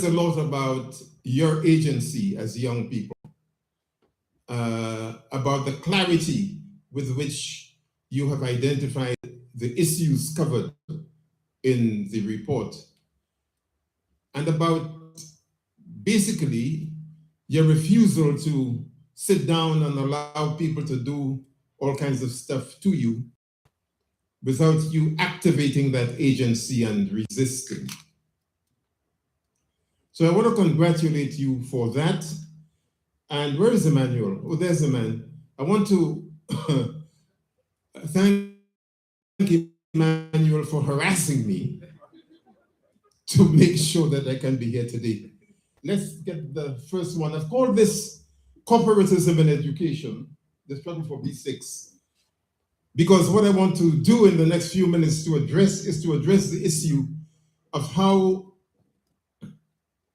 a lot about your agency as young people, about the clarity with which you have identified the issues covered in the report, and about basically your refusal to sit down and allow people to do all kinds of stuff to you without you activating that agency and resisting. So I want to congratulate you for that. And where is Emmanuel? Oh, there's a man. I want to thank Emmanuel for harassing me to make sure that I can be here today. Let's get the first one. I've called this corporatism in education, the struggle for BSix, because what I want to do in the next few minutes to address the issue of how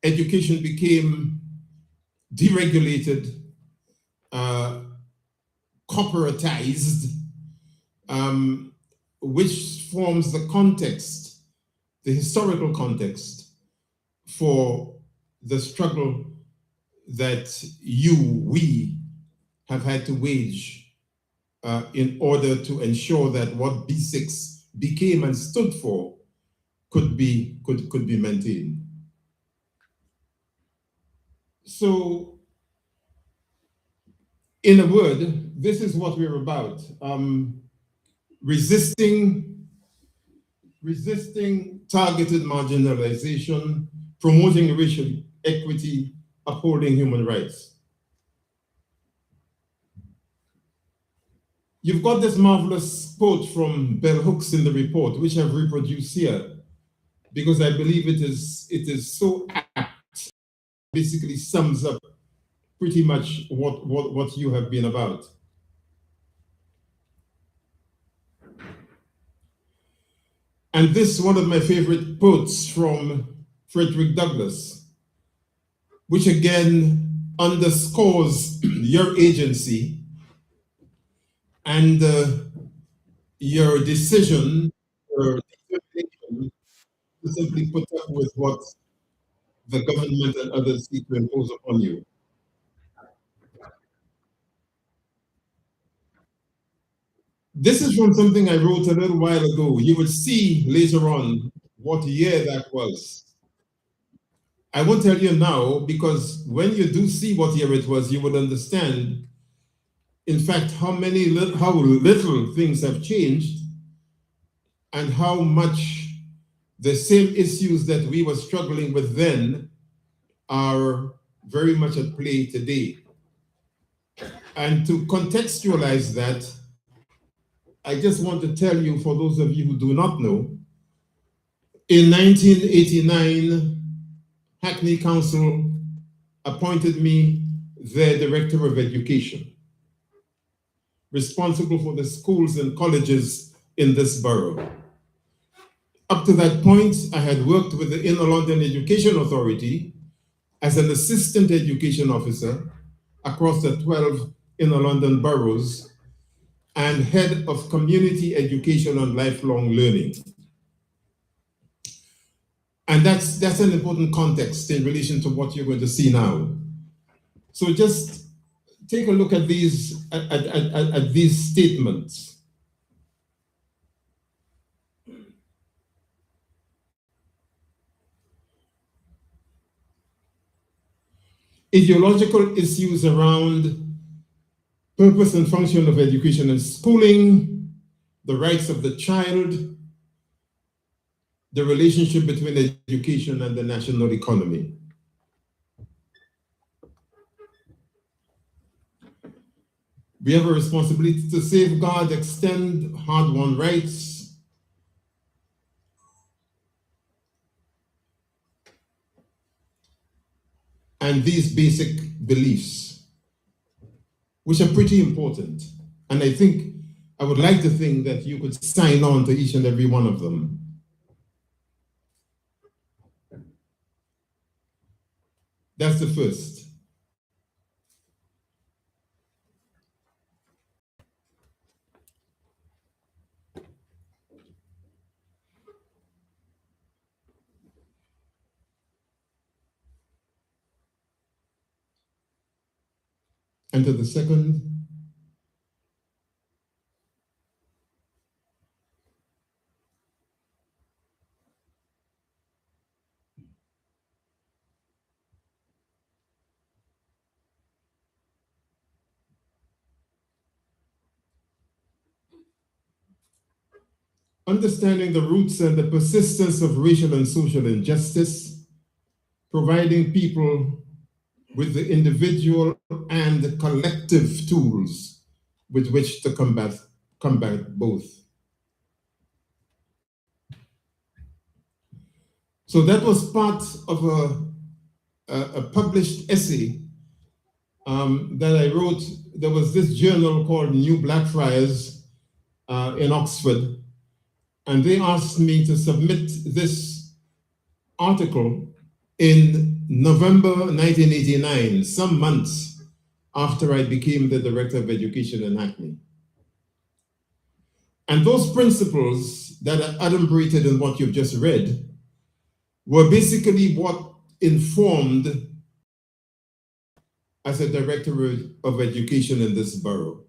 education became deregulated, corporatized, which forms the context, the historical context for the struggle that we have had to wage in order to ensure that what BSix became and stood for could be maintained. So, in a word, this is what we're about. Resisting targeted marginalization, promoting racial equity, upholding human rights. You've got this marvelous quote from Bell Hooks in the report, which I've reproduced here, because I believe it is so apt, basically sums up pretty much what you have been about. And this is one of my favorite quotes from Frederick Douglass, which again underscores your agency and your decision, your determination to simply put up with what the government and others seek to impose upon you. This is from something I wrote a little while ago. You would see later on what year that was. I won't tell you now, because when you do see what year it was, you would understand, in fact, how little things have changed and how much the same issues that we were struggling with then are very much at play today. And to contextualize that, I just want to tell you, for those of you who do not know, in 1989, Hackney Council appointed me their Director of Education, responsible for the schools and colleges in this borough. Up to that point, I had worked with the Inner London Education Authority as an assistant education officer across the 12 Inner London boroughs and head of community education and lifelong learning. And that's an important context in relation to what you're going to see now. So just take a look at these statements. Ideological issues around purpose and function of education and schooling, the rights of the child, the relationship between education and the national economy. We have a responsibility to safeguard, extend hard-won rights, and these basic beliefs, which are pretty important. And I think, I would like to think that you could sign on to each and every one of them. That's the first. And to the second, understanding the roots and the persistence of racial and social injustice, providing people with the individual and collective tools with which to combat both. So that was part of a published essay that I wrote. There was this journal called New Blackfriars in Oxford, and they asked me to submit this article in November 1989, some months after I became the Director of Education in Hackney. And those principles that are adumbrated in what you've just read were basically what informed as a Director of Education in this borough.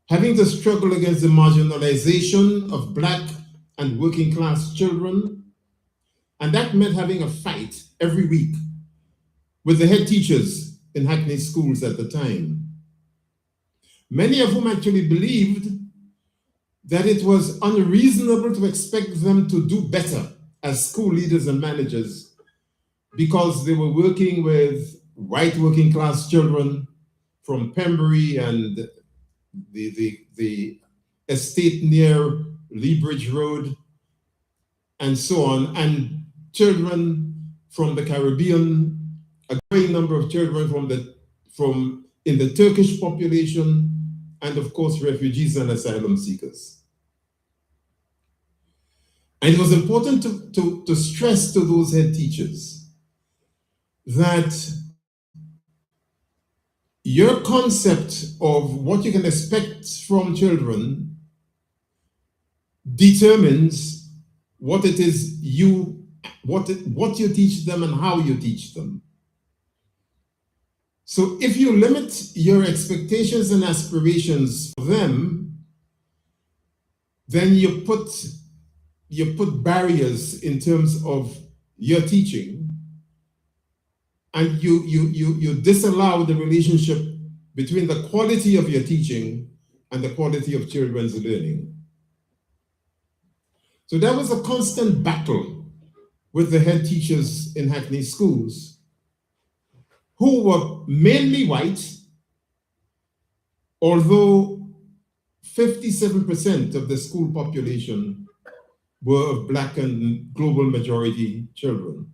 Having to struggle against the marginalization of Black and working class children, and that meant having a fight every week with the head teachers in Hackney schools at the time, many of whom actually believed that it was unreasonable to expect them to do better as school leaders and managers because they were working with white working class children from Pembury and the estate near Leabridge Road and so on, and children from the Caribbean, a great number of children from in the Turkish population, and of course refugees and asylum seekers. And it was important to stress to those head teachers that your concept of what you can expect from children determines what it is what you teach them and how you teach them. So if you limit your expectations and aspirations for them, then you put barriers in terms of your teaching, and you disallow the relationship between the quality of your teaching and the quality of children's learning. So that was a constant battle with the head teachers in Hackney schools, who were mainly white, although 57% of the school population were of Black and global majority children.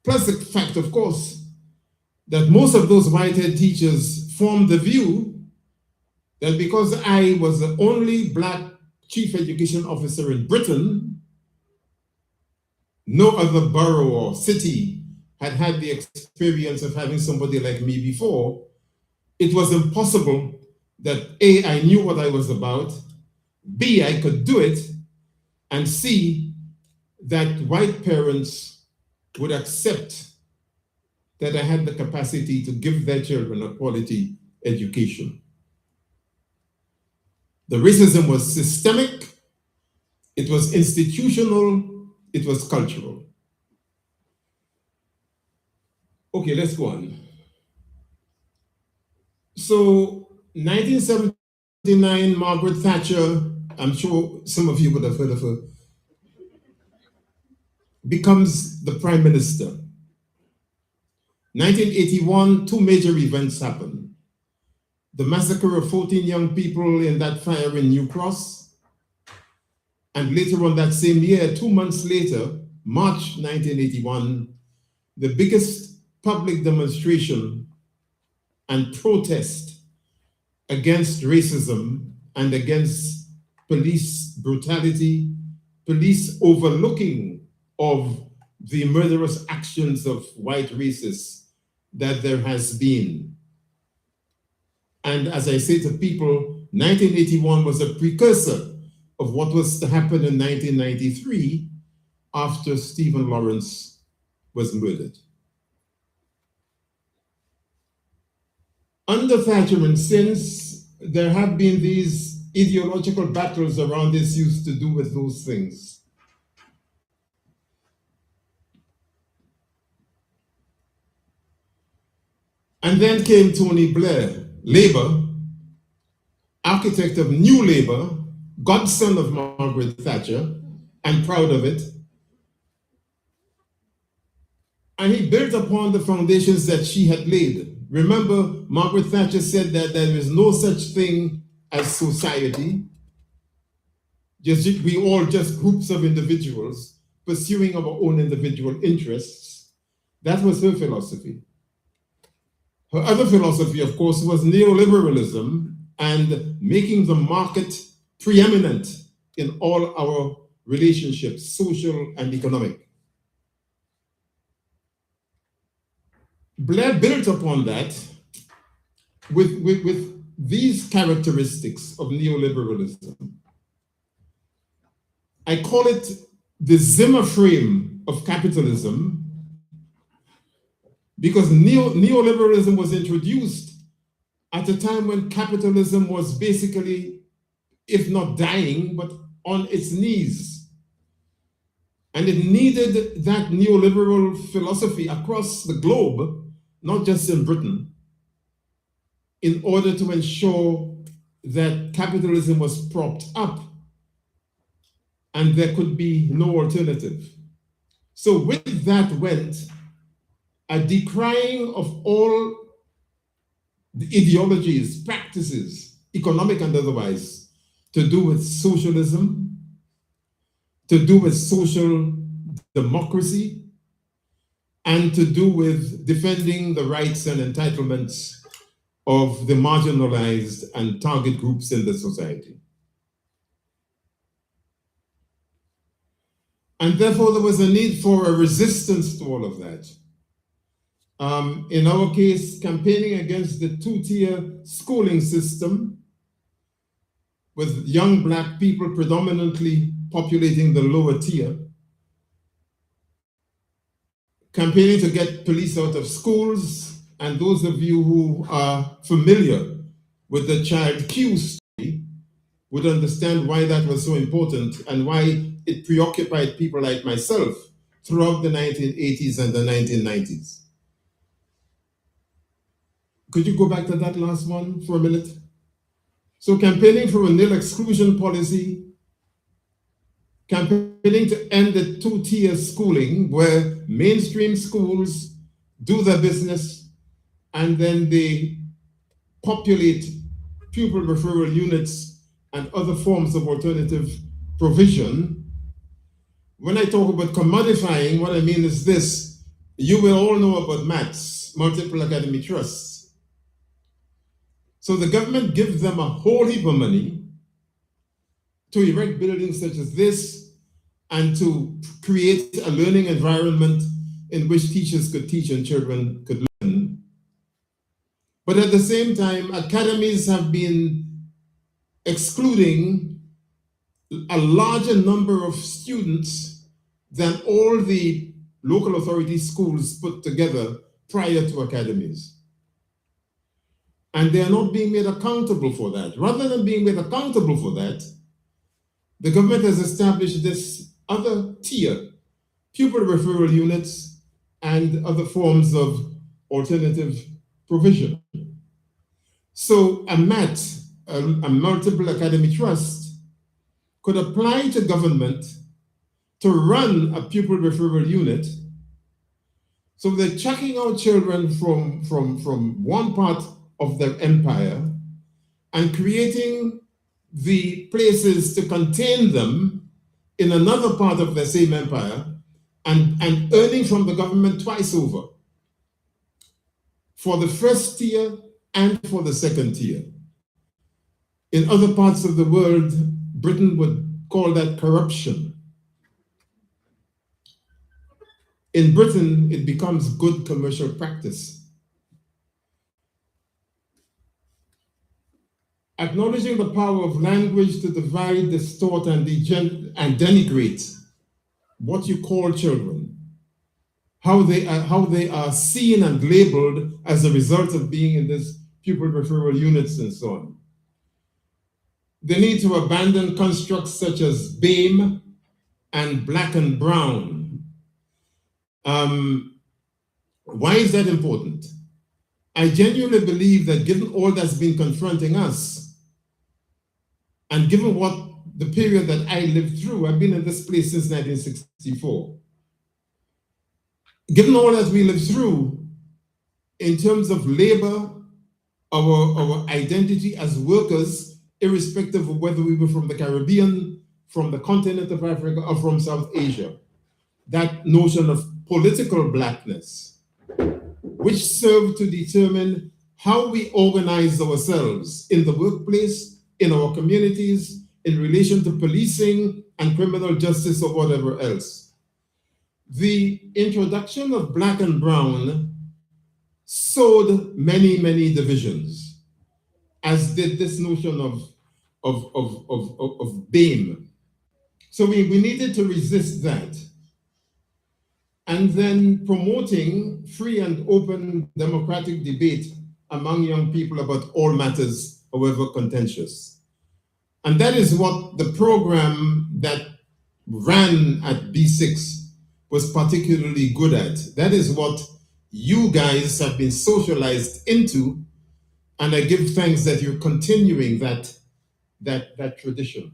Plus the fact, of course, that most of those white head teachers formed the view that because I was the only Black chief education officer in Britain, no other borough or city had the experience of having somebody like me before. It was impossible that A, I knew what I was about, B, I could do it, and C, that white parents would accept that I had the capacity to give their children a quality education. The racism was systemic, it was institutional, it was cultural. Okay, let's go on. So 1979, Margaret Thatcher, I'm sure some of you would have heard of her, becomes the Prime Minister. 1981, two major events happen. The massacre of 14 young people in that fire in New Cross, and later on that same year, 2 months later, March 1981, the biggest public demonstration and protest against racism and against police brutality, police overlooking of the murderous actions of white racists that there has been. And as I say to people, 1981 was a precursor of what was to happen in 1993 after Stephen Lawrence was murdered. Under Thatcher and since, there have been these ideological battles around issues to do with those things. And then came Tony Blair, Labour, architect of New Labour, godson of Margaret Thatcher, and proud of it. And he built upon the foundations that she had laid. Remember, Margaret Thatcher said that there is no such thing as society. We all just groups of individuals pursuing our own individual interests. That was her philosophy. Her other philosophy, of course, was neoliberalism and making the market preeminent in all our relationships, social and economic. Blair built upon that with these characteristics of neoliberalism. I call it the Zimmer frame of capitalism, because neoliberalism was introduced at a time when capitalism was basically, if not dying, but on its knees. And it needed that neoliberal philosophy across the globe, not just in Britain, in order to ensure that capitalism was propped up and there could be no alternative. So with that went a decrying of all the ideologies, practices, economic and otherwise, to do with socialism, to do with social democracy, and to do with defending the rights and entitlements of the marginalized and target groups in the society. And therefore, there was a need for a resistance to all of that. In our case, campaigning against the two-tier schooling system, with young Black people predominantly populating the lower tier, campaigning to get police out of schools. And those of you who are familiar with the child Q story would understand why that was so important and why it preoccupied people like myself throughout the 1980s and the 1990s. Could you go back to that last one for a minute? So campaigning for a nil exclusion policy, campaigning to end the two-tier schooling where mainstream schools do their business and then they populate pupil referral units and other forms of alternative provision. When I talk about commodifying, what I mean is this: you will all know about MATs, multiple academy trusts. So the government gives them a whole heap of money to erect buildings such as this and to create a learning environment in which teachers could teach and children could learn. But at the same time, academies have been excluding a larger number of students than all the local authority schools put together prior to academies. And they are not being made accountable for that. Rather than being made accountable for that, the government has established this other tier, pupil referral units and other forms of alternative provision. So a MAT, a multiple academy trust, could apply to government to run a pupil referral unit. So they're chucking out children from one part of their empire and creating the places to contain them in another part of the same empire and earning from the government twice over for the first tier and for the second tier. In other parts of the world, Britain would call that corruption. In Britain, it becomes good commercial practice. Acknowledging the power of language to divide, distort, and denigrate what you call children, how they are seen and labeled as a result of being in this pupil referral units, and so on. The need to abandon constructs such as BAME and black and brown. Why is that important? I genuinely believe that given all that's been confronting us, and given what the period that I lived through, I've been in this place since 1964. Given all that we lived through in terms of labor, our identity as workers, irrespective of whether we were from the Caribbean, from the continent of Africa, or from South Asia, that notion of political blackness, which served to determine how we organize ourselves in the workplace, in our communities, in relation to policing and criminal justice or whatever else. The introduction of black and brown sowed many, many divisions, as did this notion of BAME. So we needed to resist that. And then promoting free and open democratic debate among young people about all matters, however contentious. And that is what the program that ran at BSix was particularly good at. That is what you guys have been socialized into, and I give thanks that you're continuing that tradition.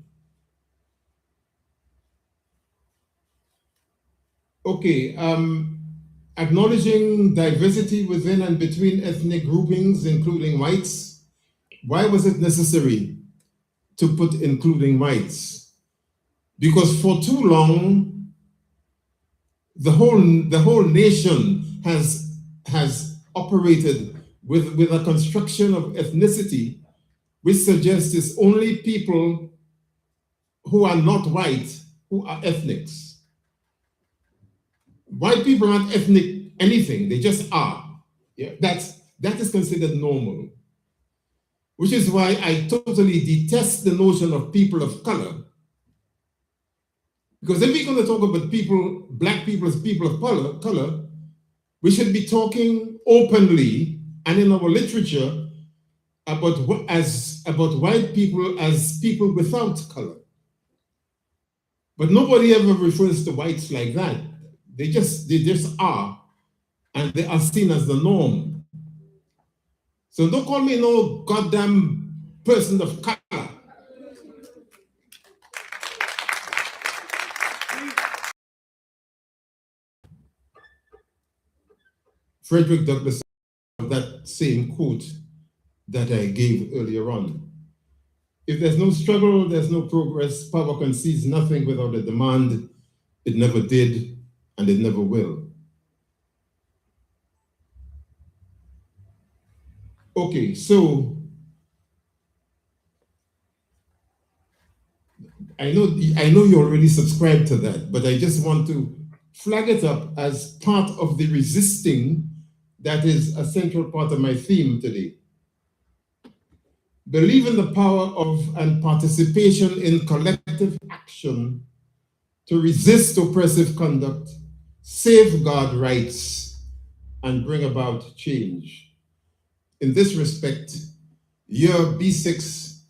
Okay, acknowledging diversity within and between ethnic groupings, including whites. Why was it necessary to put including whites? Because for too long, the whole nation has operated with a construction of ethnicity which suggests it's only people who are not white who are ethnics. White people aren't ethnic anything, they just are. Yeah, that is considered normal. Which is why I totally detest the notion of people of color. Because if we're going to talk about people, black people as people of color, we should be talking openly and in our literature about white people as people without color. But nobody ever refers to whites like that. They just are, and they are seen as the norm. So don't call me no goddamn person of color. Frederick Douglass, that same quote that I gave earlier on. If there's no struggle, there's no progress. Power concedes nothing without a demand. It never did, and it never will. Okay, so I know you already subscribed to that, but I just want to flag it up as part of the resisting that is a central part of my theme today. Believe in the power of and participation in collective action to resist oppressive conduct, safeguard rights, and bring about change. In this respect, your BSix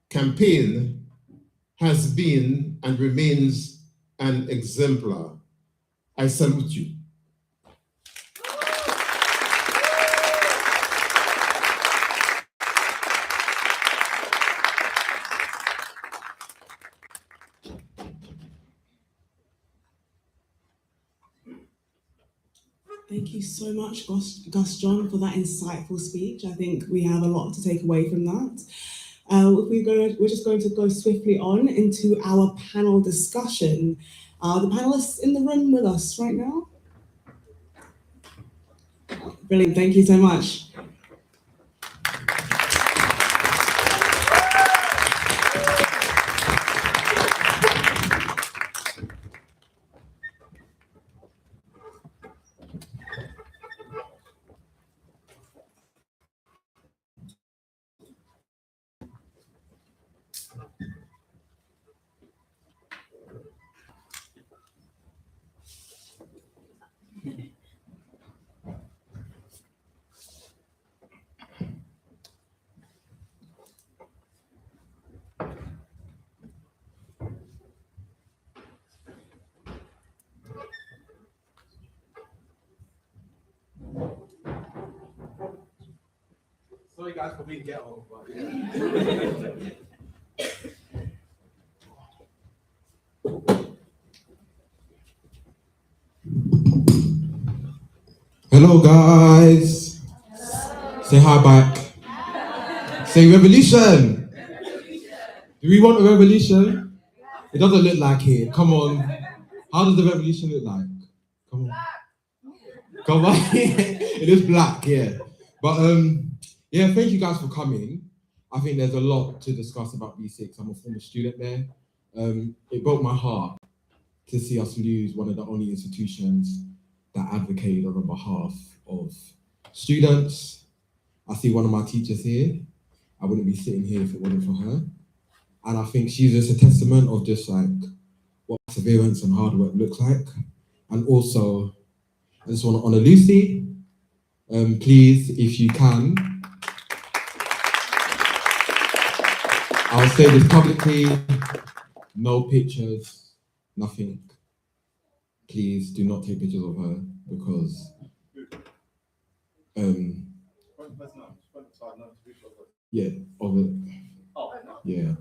campaign has been and remains an exemplar. I salute you. Thank you so much, Gus John, for that insightful speech. I think we have a lot to take away from that. We're just going to go swiftly on into our panel discussion. The panelists in the room with us right now? Brilliant, thank you so much. guys for being ghetto, but yeah. Hello, guys. Say hi back. Say revolution. Do we want a revolution? It doesn't look like it. Come on. How does the revolution look like? Come on. Come on. It is black, yeah. But yeah, thank you guys for coming. I think there's a lot to discuss about BSix. I'm a former student there. It broke my heart to see us lose one of the only institutions that advocated on the behalf of students. I see one of my teachers here. I wouldn't be sitting here if it wasn't for her. And I think she's just a testament of just like what perseverance and hard work looks like. And also, I just want to honor Lucy. Please, if you can, I'll say this publicly, no pictures, nothing. Please do not take pictures of her because yeah, of it. Yeah.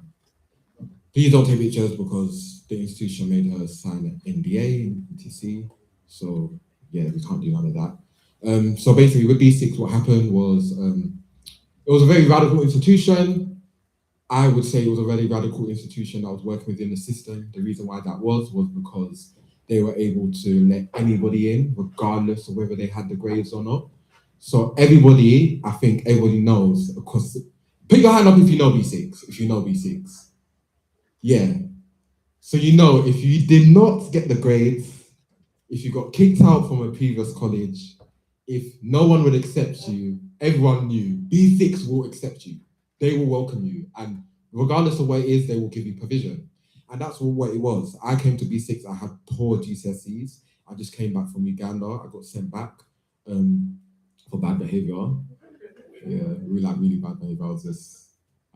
Please don't take pictures because the institution made her sign an NDA, etc. So yeah, we can't do none of that. So basically with BSix, what happened was it was a very radical institution. I would say it was a very radical institution that was working within the system. The reason why that was because they were able to let anybody in, regardless of whether they had the grades or not. So everybody, I think everybody knows, because put your hand up if you know BSix, if you know BSix. Yeah. So you know, if you did not get the grades, if you got kicked out from a previous college, if no one would accept you, everyone knew BSix will accept you. They will welcome you. And regardless of what it is, they will give you provision. And that's what it was. I came to BSix, I had poor GCSEs. I just came back from Uganda. I got sent back for bad behavior. Yeah, really bad behavior. I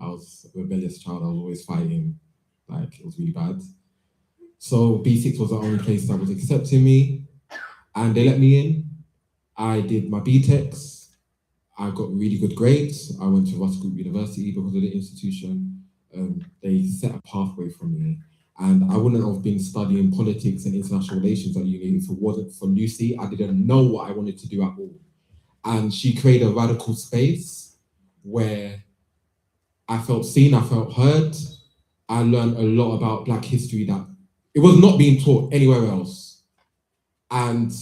was a rebellious child. I was always fighting. Like, it was really bad. So BSix was the only place that was accepting me, and they let me in. I did my BTECs. I got really good grades. I went to Ross Group University because of the institution. They set a pathway for me, and I wouldn't have been studying politics and international relations at uni if it wasn't for Lucy. I didn't know what I wanted to do at all, and she created a radical space where I felt seen, I felt heard. I learned a lot about Black history that it was not being taught anywhere else. And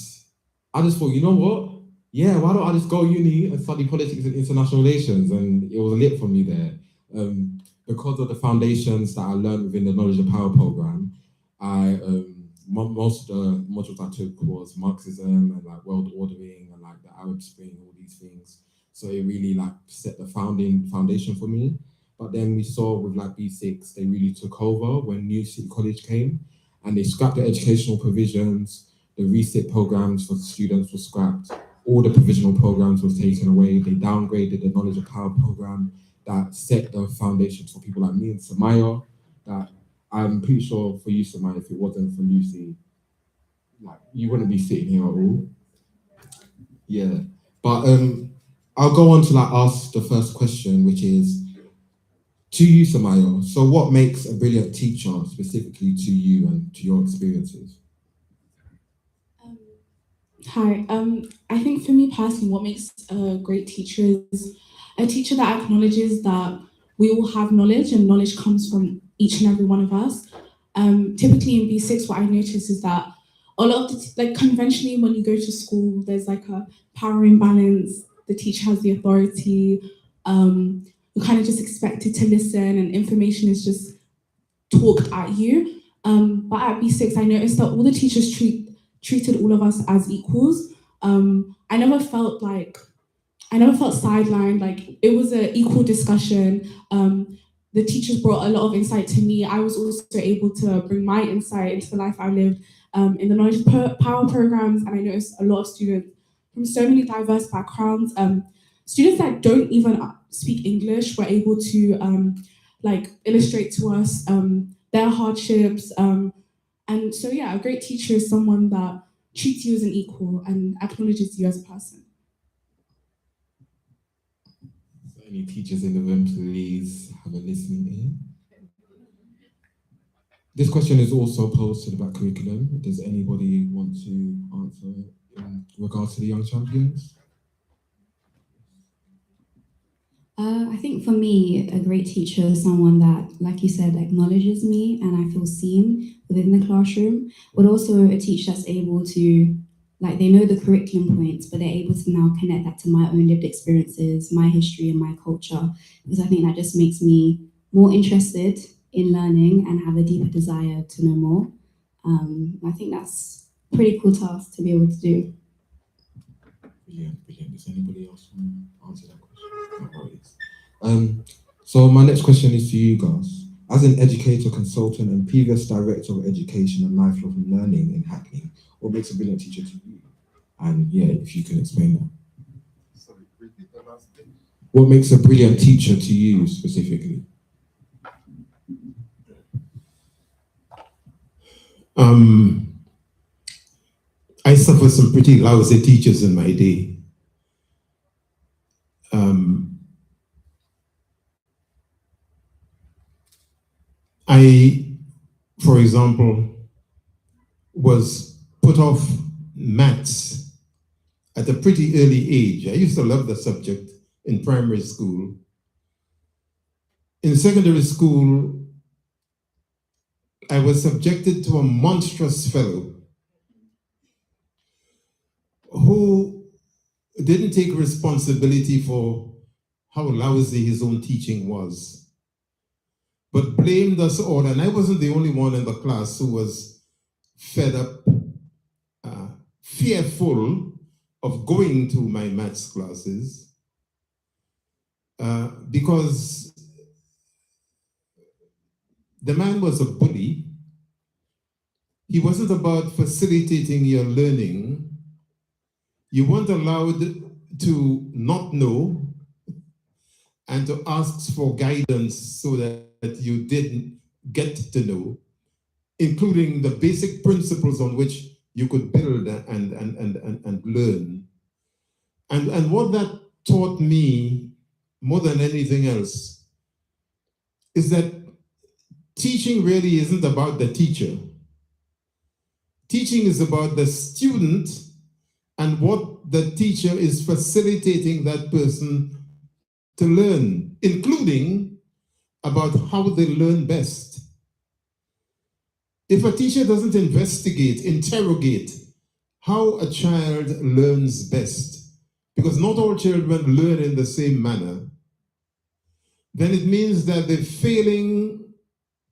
I just thought, you know what? Yeah, why don't I just go uni and study politics and international relations? And it was lit for me there. Because of the foundations that I learned within the Knowledge of Power program, most of the modules I took was Marxism and like world ordering and like the Arab Spring, all these things. So it really like set the foundation for me. But then we saw with like BSix, they really took over when New City College came, and they scrapped the educational provisions. The resit programs for students were scrapped. All the provisional programs was taken away. They downgraded the Knowledge of Power program that set the foundations for people like me and Samaya. That I'm pretty sure for you, Samaya, if it wasn't for Lucy, like you wouldn't be sitting here at all. Yeah, but I'll go on to like ask the first question, which is to you, Samaya. So, what makes a brilliant teacher, specifically to you and to your experiences? Hi. I think for me personally, what makes a great teacher is a teacher that acknowledges that we all have knowledge and knowledge comes from each and every one of us. Typically in B6, what I notice is that a lot of like conventionally when you go to school, there's like a power imbalance. The teacher has the authority. You're kind of just expected to listen, and information is just talked at you. But at B6, I noticed that all the teachers treated all of us as equals. I never felt sidelined. Like it was an equal discussion. The teachers brought a lot of insight to me. I was also able to bring my insight into the life I lived in the Knowledge Power programs, and I noticed a lot of students from so many diverse backgrounds. Students that don't even speak English were able to illustrate to us their hardships. And so, yeah, a great teacher is someone that treats you as an equal and acknowledges you as a person. Any teachers in the room, please have a listening ear. This question is also posted about curriculum. Does anybody want to answer in regards to the young champions? I think for me, a great teacher is someone that, like you said, acknowledges me and I feel seen within the classroom, but also a teacher that's able to, like, they know the curriculum points, but they're able to now connect that to my own lived experiences, my history and my culture, because I think that just makes me more interested in learning and have a deeper desire to know more. I think that's a pretty cool task to be able to do. Brilliant, brilliant. Does anybody else want to answer that question? No worries. So my next question is to you guys. As an educator, consultant, and previous director of education and lifelong learning in Hackney, what makes a brilliant teacher to you? And yeah, if you can explain that. Sorry, repeat the last thing. What makes a brilliant teacher to you specifically? I suffered some pretty lousy teachers in my day. I, for example, was put off maths at a pretty early age. I used to love the subject in primary school. In secondary school, I was subjected to a monstrous fellow who didn't take responsibility for how lousy his own teaching was, but blamed us all. And I wasn't the only one in the class who was fed up, fearful of going to my maths classes because the man was a bully. He wasn't about facilitating your learning. You weren't allowed to not know and to ask for guidance so that you didn't get to know, including the basic principles on which you could build and learn. And what that taught me more than anything else is that teaching really isn't about the teacher. Teaching is about the student and what the teacher is facilitating that person to learn, including about how they learn best. If a teacher doesn't investigate, interrogate how a child learns best, because not all children learn in the same manner, then it means that they're failing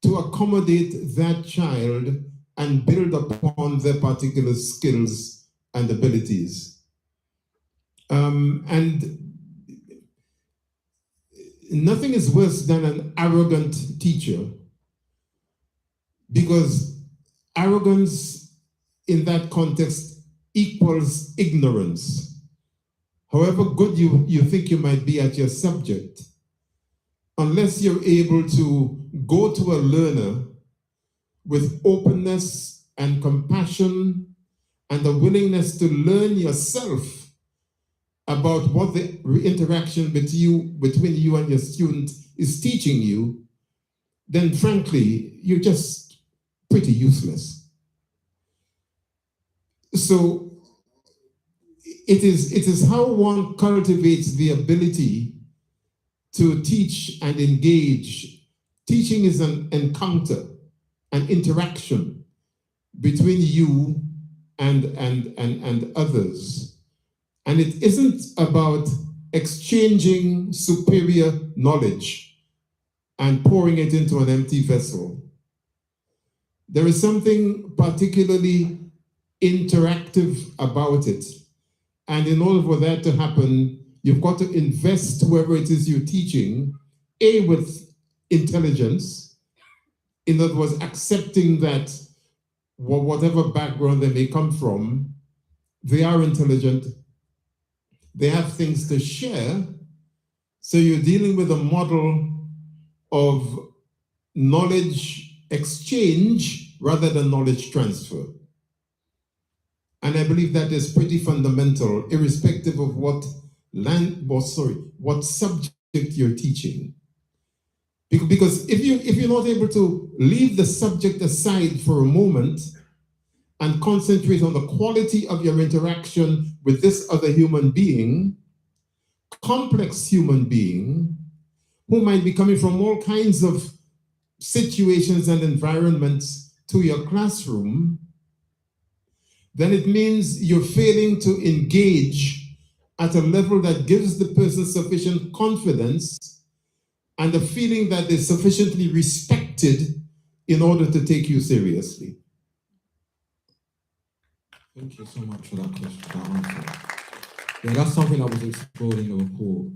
to accommodate that child and build upon their particular skills and abilities. And nothing is worse than an arrogant teacher, because arrogance in that context equals ignorance. However good you think you might be at your subject, unless you're able to go to a learner with openness and compassion and a willingness to learn yourself about what the interaction between you and your student is teaching you, then frankly, you're just pretty useless. So it is how one cultivates the ability to teach and engage. Teaching is an encounter, an interaction between you and others. And it isn't about exchanging superior knowledge and pouring it into an empty vessel. There is something particularly interactive about it. And in order for that to happen, you've got to invest whoever it is you're teaching, A, with intelligence, in other words, accepting that whatever background they may come from, they are intelligent, they have things to share, so you're dealing with a model of knowledge exchange rather than knowledge transfer. And I believe that is pretty fundamental, irrespective of what subject you're teaching. Because if you're not able to leave the subject aside for a moment and concentrate on the quality of your interaction with this other human being, complex human being, who might be coming from all kinds of situations and environments to your classroom, then it means you're failing to engage at a level that gives the person sufficient confidence and the feeling that they're sufficiently respected in order to take you seriously. Thank you so much for that question, that answer. Yeah, that's something that was explored in the report.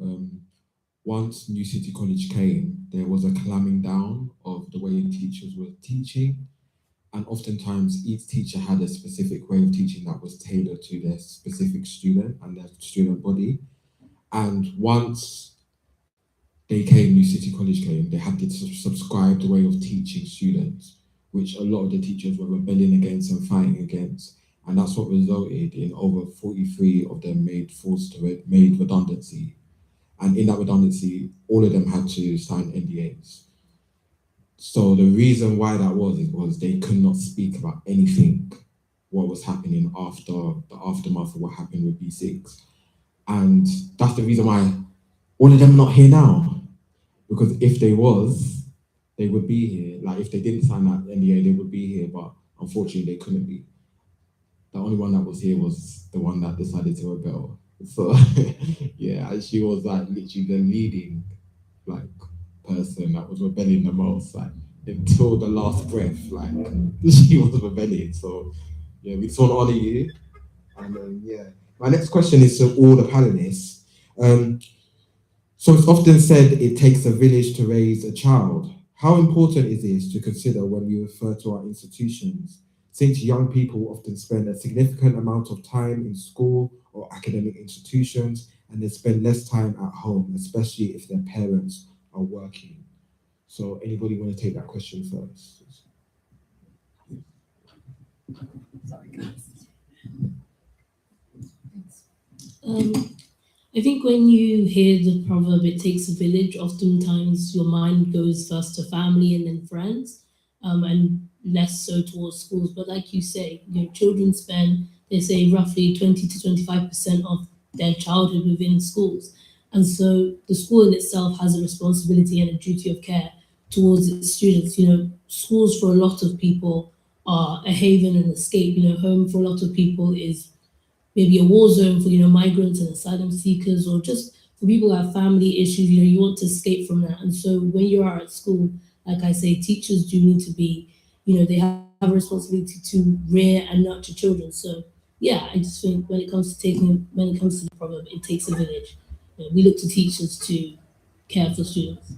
Once New City College came, there was a clamming down of the way teachers were teaching, and oftentimes each teacher had a specific way of teaching that was tailored to their specific student and their student body. And once New City College came, they had to subscribe the way of teaching students, which a lot of the teachers were rebelling against and fighting against. And that's what resulted in over 43 of them made redundancy. And in that redundancy, all of them had to sign NDAs. So the reason why that was they could not speak about anything what was happening after the aftermath of what happened with BSix. And that's the reason why all of them are not here now. Because if they was, they would be here. Like if they didn't sign that NDA, they would be here, but unfortunately they couldn't be. The only one that was here was the one that decided to rebel. So yeah, and she was like literally the leading like person that was rebelling the most, like until the last breath, like she was rebelling. So yeah, we just want to honor you. And yeah, my next question is to all the panelists. So it's often said it takes a village to raise a child. How important is this to consider when we refer to our institutions, since young people often spend a significant amount of time in school or academic institutions, and they spend less time at home, especially if their parents are working? So anybody want to take that question first? Sorry, guys. I think when you hear the proverb, it takes a village, oftentimes your mind goes first to family and then friends, and less so towards schools. But like you say, children spend, they say, roughly 20 to 25% of their childhood within schools. And so the school in itself has a responsibility and a duty of care towards its students. Schools for a lot of people are a haven and escape. Home for a lot of people is maybe a war zone for migrants and asylum seekers, or just for people who have family issues. You want to escape from that. And so when you are at school, like I say, teachers do need to be, they have a responsibility to rear and nurture children. So yeah, I just think when it comes to the proverb, it takes a village. We look to teachers to care for students.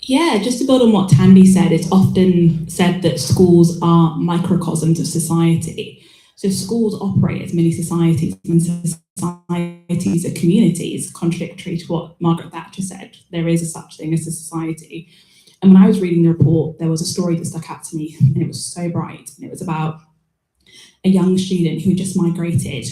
Yeah, just to build on what Tandy said, it's often said that schools are microcosms of society. So schools operate as mini societies, and societies are communities, contradictory to what Margaret Thatcher said. There is a such thing as a society. And when I was reading the report, there was a story that stuck out to me, and it was so bright. And it was about a young student who had just migrated.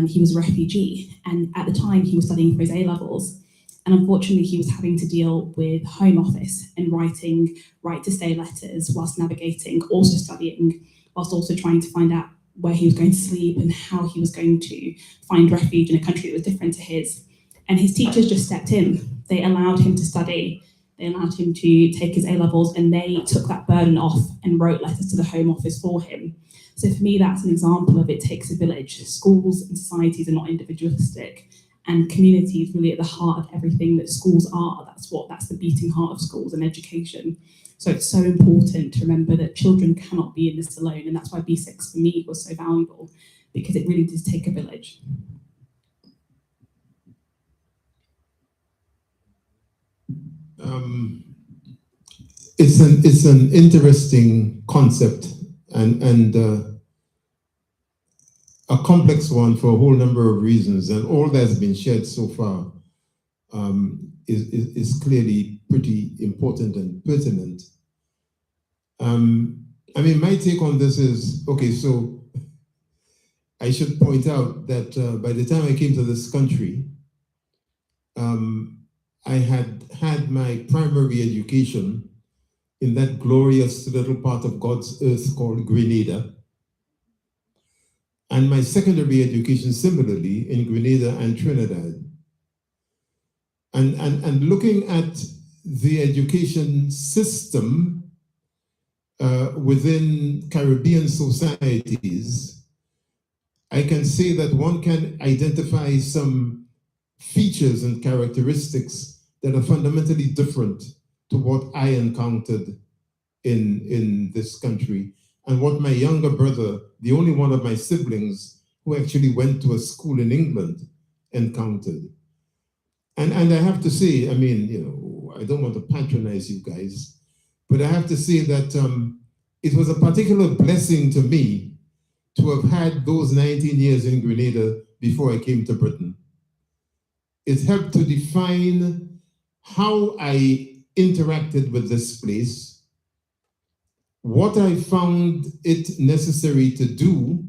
He was a refugee, and at the time he was studying for his A-levels. And unfortunately, he was having to deal with Home Office and writing right-to-stay letters whilst navigating, also studying, whilst also trying to find out where he was going to sleep and how he was going to find refuge in a country that was different to his. And his teachers just stepped in. They allowed him to study. They allowed him to take his A-levels, and they took that burden off and wrote letters to the Home Office for him. So for me, that's an example of it takes a village. Schools and societies are not individualistic. And community is really at the heart of everything that schools are. That's the beating heart of schools and education. So it's so important to remember that children cannot be in this alone. And that's why BSix for me was so valuable, because it really does take a village. It's an interesting concept and a complex one for a whole number of reasons, and all that's been shared so far is clearly pretty important and pertinent. I mean, my take on this is, okay, so I should point out that by the time I came to this country, I had had my primary education in that glorious little part of God's earth called Grenada, and my secondary education similarly in Grenada and Trinidad. And looking at the education system within Caribbean societies, I can say that one can identify some features and characteristics that are fundamentally different to what I encountered in this country, and what my younger brother, the only one of my siblings who actually went to a school in England, encountered. And I have to say, I mean, you know, I don't want to patronize you guys, but I have to say that it was a particular blessing to me to have had those 19 years in Grenada before I came to Britain. It helped to define how I interacted with this place, what I found it necessary to do,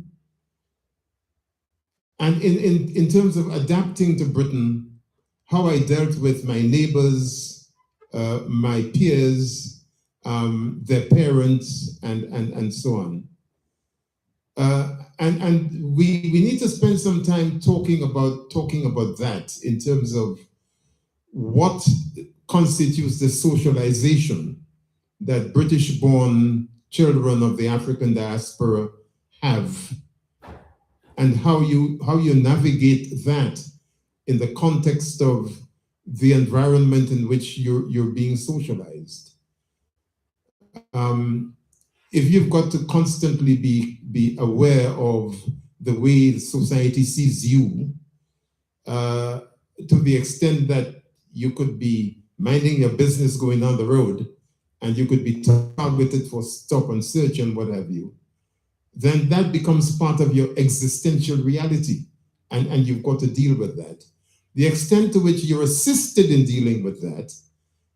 and in terms of adapting to Britain, how I dealt with my neighbors, my peers, their parents, and so on. And we need to spend some time talking about that in terms of what constitutes the socialization that British-born children of the African diaspora have, and how you navigate that in the context of the environment in which you're being socialized. If you've got to constantly be aware of the way society sees you, to the extent that you could be minding your business going down the road and you could be targeted for stop and search and what have you, then that becomes part of your existential reality, and you've got to deal with that. The extent to which you're assisted in dealing with that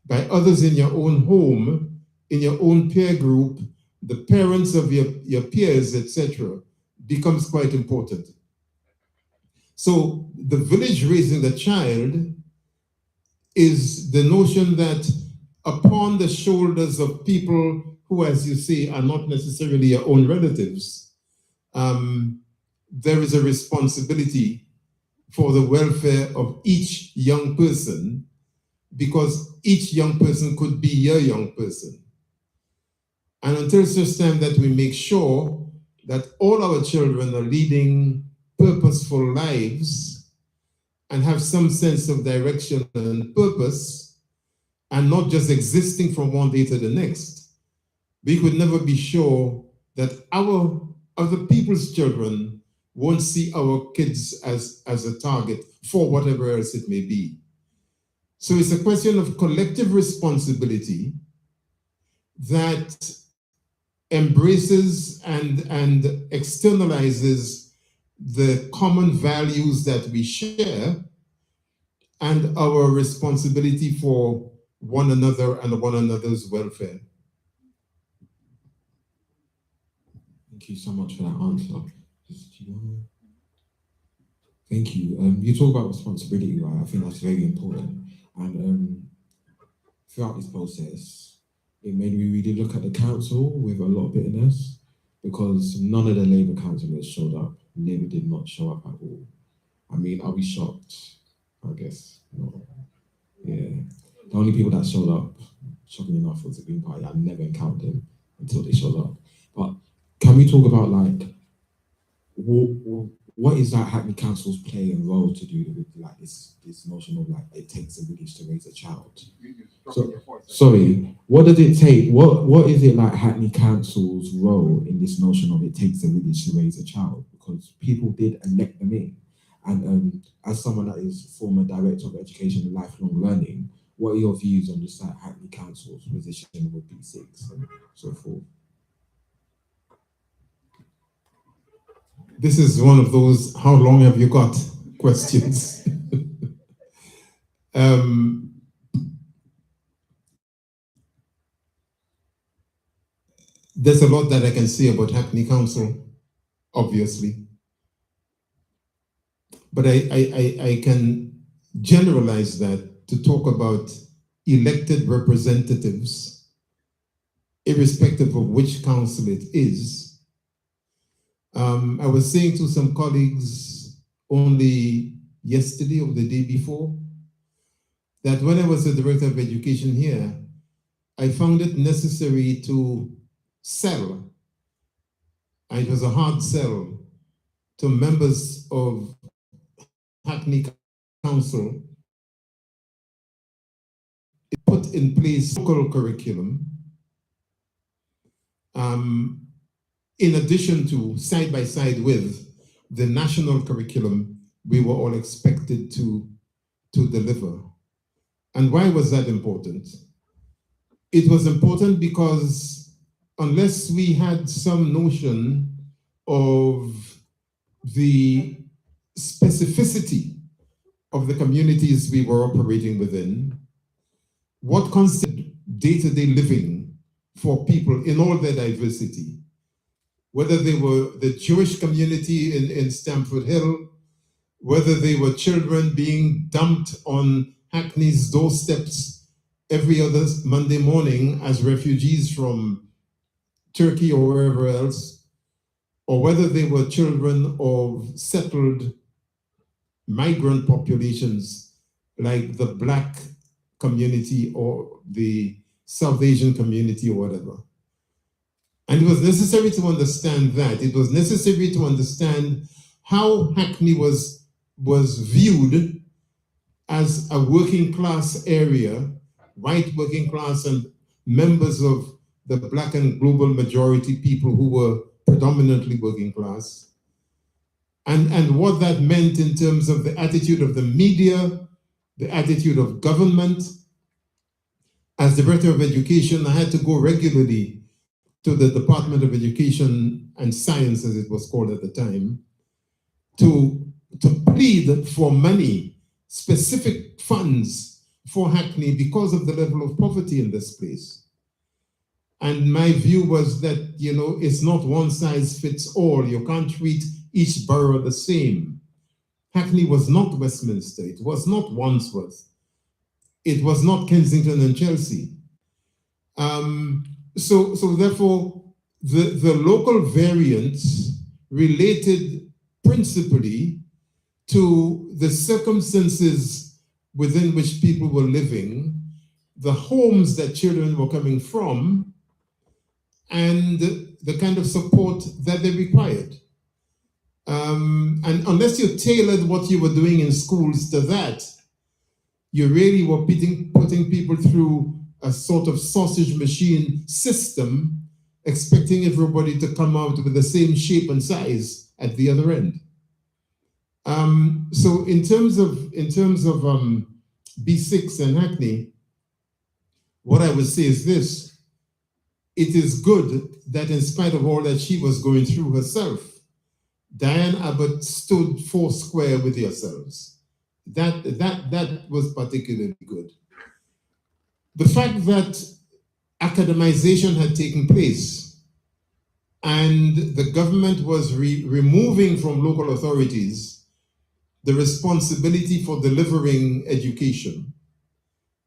by others in your own home, in your own peer group, the parents of your peers, etc., becomes quite important. So the village raising the child is the notion that upon the shoulders of people who, as you say, are not necessarily your own relatives, there is a responsibility for the welfare of each young person, because each young person could be your young person. And until such time that we make sure that all our children are leading purposeful lives and have some sense of direction and purpose, and not just existing from one day to the next, we could never be sure that our other people's children won't see our kids as a target for whatever else it may be. So it's a question of collective responsibility that embraces and externalizes the common values that we share and our responsibility for one another and one another's welfare. Thank you so much for that answer. Thank you. You talk about responsibility, right? I think that's very important. And throughout this process, it made me really look at the council with a lot of bitterness, because none of the Labour councillors showed up. Labour did not show up at all. I mean, are we shocked? I guess no. Yeah. The only people that showed up, shocking enough, was the Green Party. I never encountered them until they showed up. But can we talk about, like, what is that Hackney Council's play and role to do with, like, this notion of, like, it takes a village to raise a child? So, sorry, what does it take? What is it, like, Hackney Council's role in this notion of it takes a village to raise a child? Because people did elect them in. And as someone that is former Director of Education and Lifelong Learning, what are your views on this, like, Hackney Council's position with BSix and so forth? This is one of those "how long have you got" questions. There's a lot that I can say about Hackney Council, obviously. But I can generalize that to talk about elected representatives, irrespective of which council it is. I was saying to some colleagues only yesterday or the day before that when I was the director of education here, I found it necessary to sell, and it was a hard sell, to members of Hackney Council, put in place local curriculum, in addition to side by side with the national curriculum we were all expected to deliver. And why was that important? It was important because unless we had some notion of the specificity of the communities we were operating within, what constituted day-to-day living for people in all their diversity, whether they were the Jewish community in Stamford Hill, whether they were children being dumped on Hackney's doorsteps every other Monday morning as refugees from Turkey or wherever else, or whether they were children of settled migrant populations like the Black community or the South Asian community or whatever. And it was necessary to understand that. It was necessary to understand how Hackney was viewed as a working class area, white working class and members of the Black and global majority people who were predominantly working class. And what that meant in terms of the attitude of the media, the attitude of government. As Director of Education, I had to go regularly to the Department of Education and Science, as it was called at the time, to plead for money, specific funds for Hackney because of the level of poverty in this place. And my view was that, you know, it's not one size fits all. You can't treat each borough the same. Hackney was not Westminster. It was not Wandsworth. It was not Kensington and Chelsea. So therefore, the local variants related principally to the circumstances within which people were living, the homes that children were coming from, and the kind of support that they required. And unless you tailored what you were doing in schools to that, you really were putting people through a sort of sausage machine system, expecting everybody to come out with the same shape and size at the other end. So in terms of BSix and Hackney, what I would say is this: it is good that in spite of all that she was going through herself, Diane Abbott stood foursquare with yourselves. That was particularly good. The fact that academization had taken place and the government was removing from local authorities the responsibility for delivering education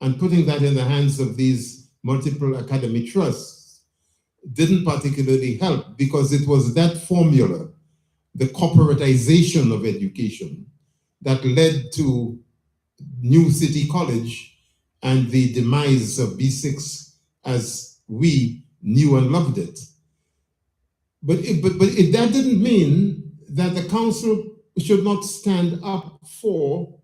and putting that in the hands of these multiple academy trusts didn't particularly help, because it was that formula, the corporatization of education, that led to New City College and the demise of BSix as we knew and loved it. But that didn't mean that the council should not stand up for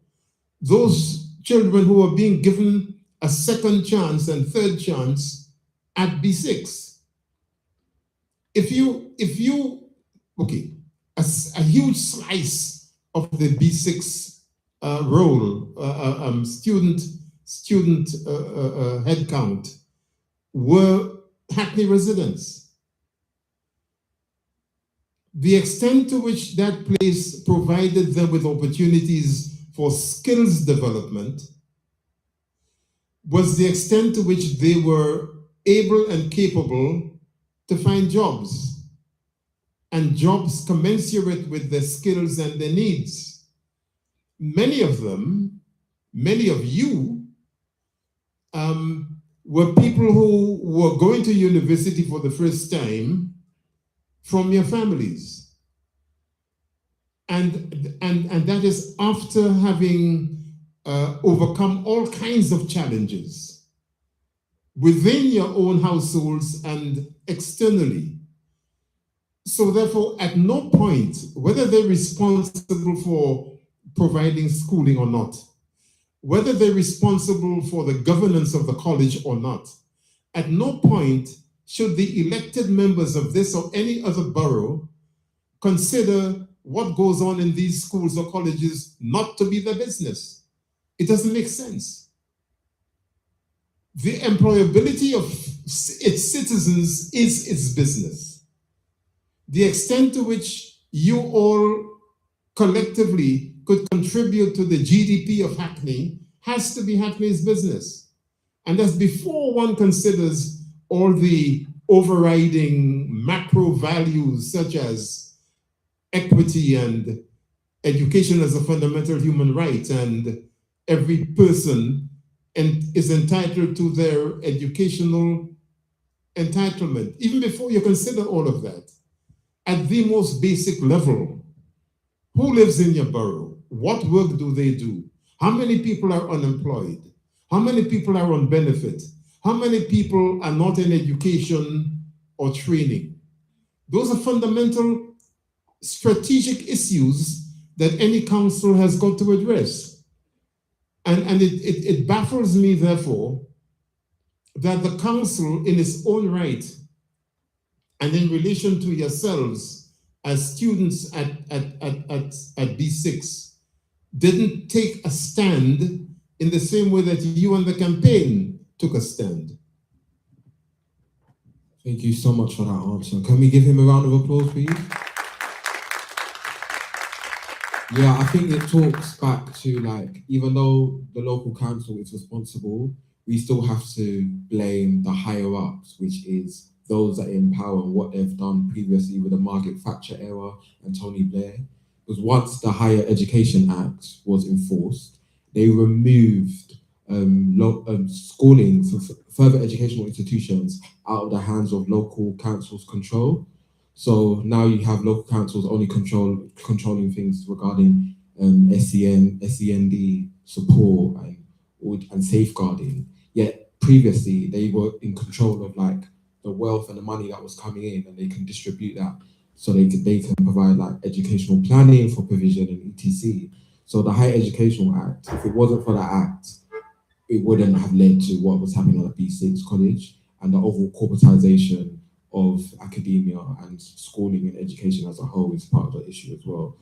those children who are being given a second chance and third chance at BSix. Okay, a huge slice of the BSix role, student headcount, were Hackney residents. The extent to which that place provided them with opportunities for skills development was the extent to which they were able and capable to find jobs, and jobs commensurate with their skills and their needs. many of them, many of you, were people who were going to university for the first time from your families. And that is after having overcome all kinds of challenges within your own households and externally. So therefore, at no point, whether they're responsible for providing schooling or not, whether they're responsible for the governance of the college or not, at no point should the elected members of this or any other borough consider what goes on in these schools or colleges not to be their business. It doesn't make sense. The employability of its citizens is its business. The extent to which you all collectively could contribute to the GDP of Hackney has to be Hackney's business. And that's before one considers all the overriding macro values such as equity and education as a fundamental human right, and every person is entitled to their educational entitlement. Even before you consider all of that, at the most basic level, who lives in your borough? What work do they do? How many people are unemployed? How many people are on benefit? How many people are not in education or training? Those are fundamental strategic issues that any council has got to address. And it baffles me, therefore, that the council in its own right and in relation to yourselves as students at BSix didn't take a stand in the same way that you and the campaign took a stand. Thank you so much for that answer. Can we give him a round of applause, please? Yeah, I think it talks back to, like, even though the local council is responsible, we still have to blame the higher ups, which is those that are in power and what they've done previously with the Margaret Thatcher era and Tony Blair. Because once the Higher Education Act was enforced, they removed schooling for further educational institutions out of the hands of local councils' control. So now you have local councils only controlling things regarding SEN, SEND support and safeguarding. Yet previously they were in control of like the wealth and the money that was coming in, and they can distribute that so they can provide like educational planning for provision and etc. So the Higher Educational Act, if it wasn't for that act, it wouldn't have led to what was happening at BSix College and the overall corporatization of academia and schooling and education as a whole is part of the issue as well,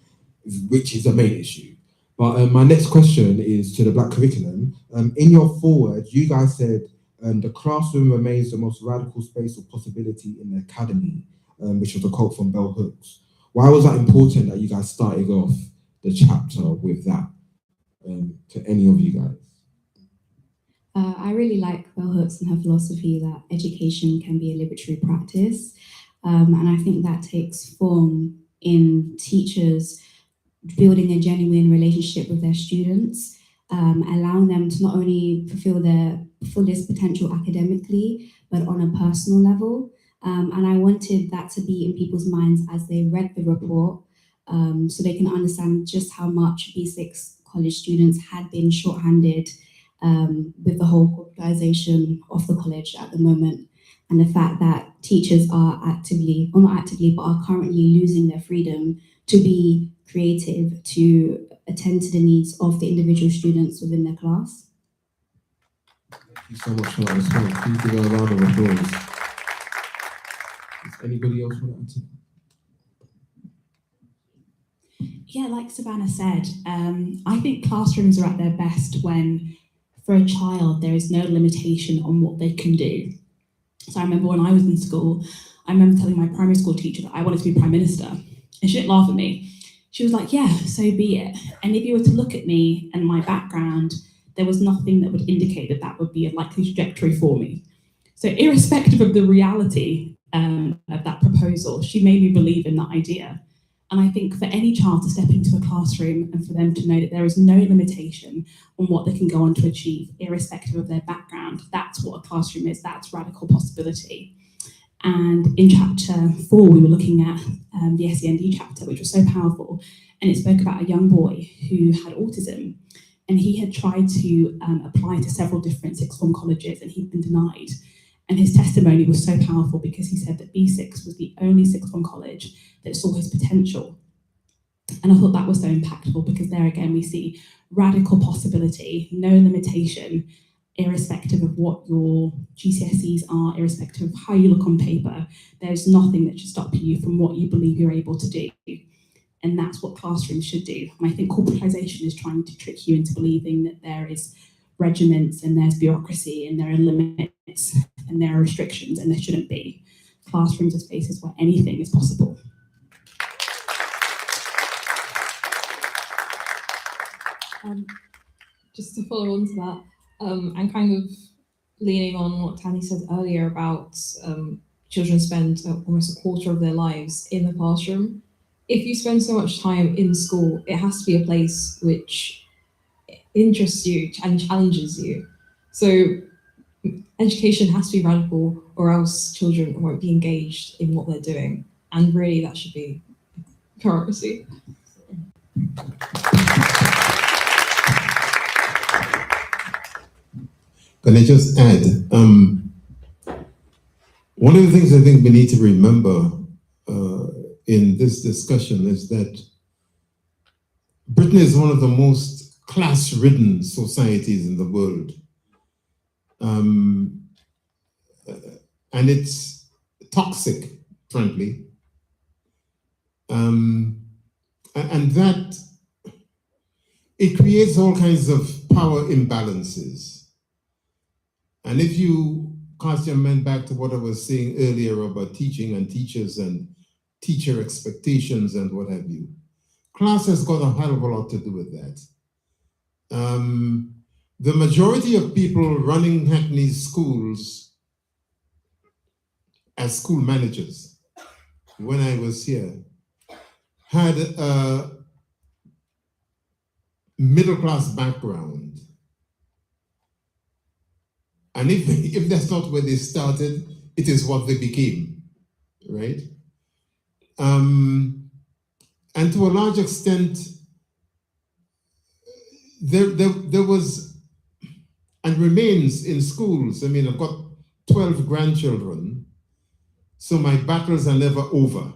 which is the main issue. But my next question is to the Black curriculum. In your forward, you guys said the classroom remains the most radical space of possibility in the academy, which was a quote from Bell Hooks. Why was that important that you guys started off the chapter with that, to any of you guys? I really like Bell Hooks and her philosophy that education can be a liberatory practice. And I think that takes form in teachers building a genuine relationship with their students, allowing them to not only fulfill their fullest potential academically, but on a personal level. And I wanted that to be in people's minds as they read the report, so they can understand just how much BSix College students had been shorthanded with the whole corporatization of the college at the moment, and the fact that teachers are actively, or not actively, but are currently losing their freedom to be creative, to attend to the needs of the individual students within their class. Thank you so much for that response. Please give a round of applause. Does anybody else want to answer? Yeah, like Savannah said, I think classrooms are at their best when, for a child, there is no limitation on what they can do. So I remember when I was in school, I remember telling my primary school teacher that I wanted to be Prime Minister, and she didn't laugh at me. She was like, yeah, so be it. And if you were to look at me and my background, there was nothing that would indicate that that would be a likely trajectory for me. So irrespective of the reality of that proposal, she made me believe in that idea. And I think for any child to step into a classroom and for them to know that there is no limitation on what they can go on to achieve, irrespective of their background, that's what a classroom is, that's radical possibility. And in chapter 4, we were looking at the SEND chapter, which was so powerful. And it spoke about a young boy who had autism. And he had tried to apply to several different sixth form colleges and he'd been denied. And his testimony was so powerful because he said that BSix was the only sixth form college that saw his potential. And I thought that was so impactful because there again, we see radical possibility, no limitation, irrespective of what your GCSEs are, irrespective of how you look on paper. There's nothing that should stop you from what you believe you're able to do. And that's what classrooms should do. And I think corporatisation is trying to trick you into believing that there is regiments and there's bureaucracy and there are limits and there are restrictions, and there shouldn't be. Classrooms are spaces where anything is possible. Just to follow on to that, and kind of leaning on what Tani said earlier about children spend almost a quarter of their lives in the classroom. If you spend so much time in school, it has to be a place which interests you and challenges you. So education has to be radical, or else children won't be engaged in what they're doing. And really, that should be priority. Can I just add, one of the things I think we need to remember in this discussion is that Britain is one of the most class-ridden societies in the world. And it's toxic, frankly. And that, it creates all kinds of power imbalances. And if you cast your mind back to what I was saying earlier about teaching and teachers and teacher expectations and what have you, class has got a hell of a lot to do with that. The majority of people running Hackney's schools as school managers, when I was here, had a middle-class background. And if that's not where they started, it is what they became, right? And to a large extent, there was and remains in schools. I mean, I've got 12 grandchildren, so my battles are never over.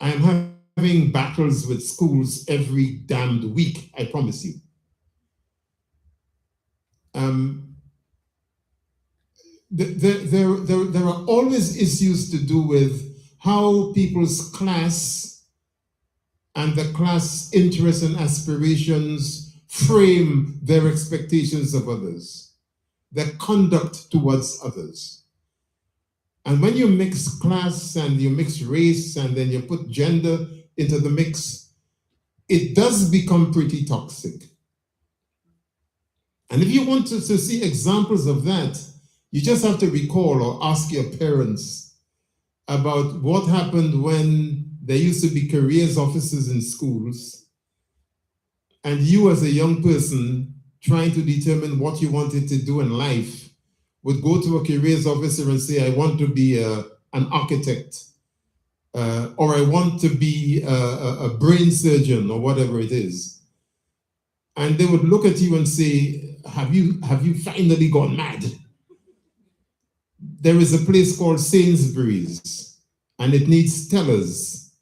I'm having battles with schools every damned week, I promise you. There are always issues to do with how people's class and the class interests and aspirations frame their expectations of others, their conduct towards others. And when you mix class and you mix race and then you put gender into the mix, it does become pretty toxic. And if you want to see examples of that, you just have to recall or ask your parents about what happened when there used to be careers officers in schools, and you as a young person trying to determine what you wanted to do in life would go to a careers officer and say, I want to be an architect, or I want to be a brain surgeon, or whatever it is. And they would look at you and say, have you finally gone mad? There is a place called Sainsbury's, and it needs tellers,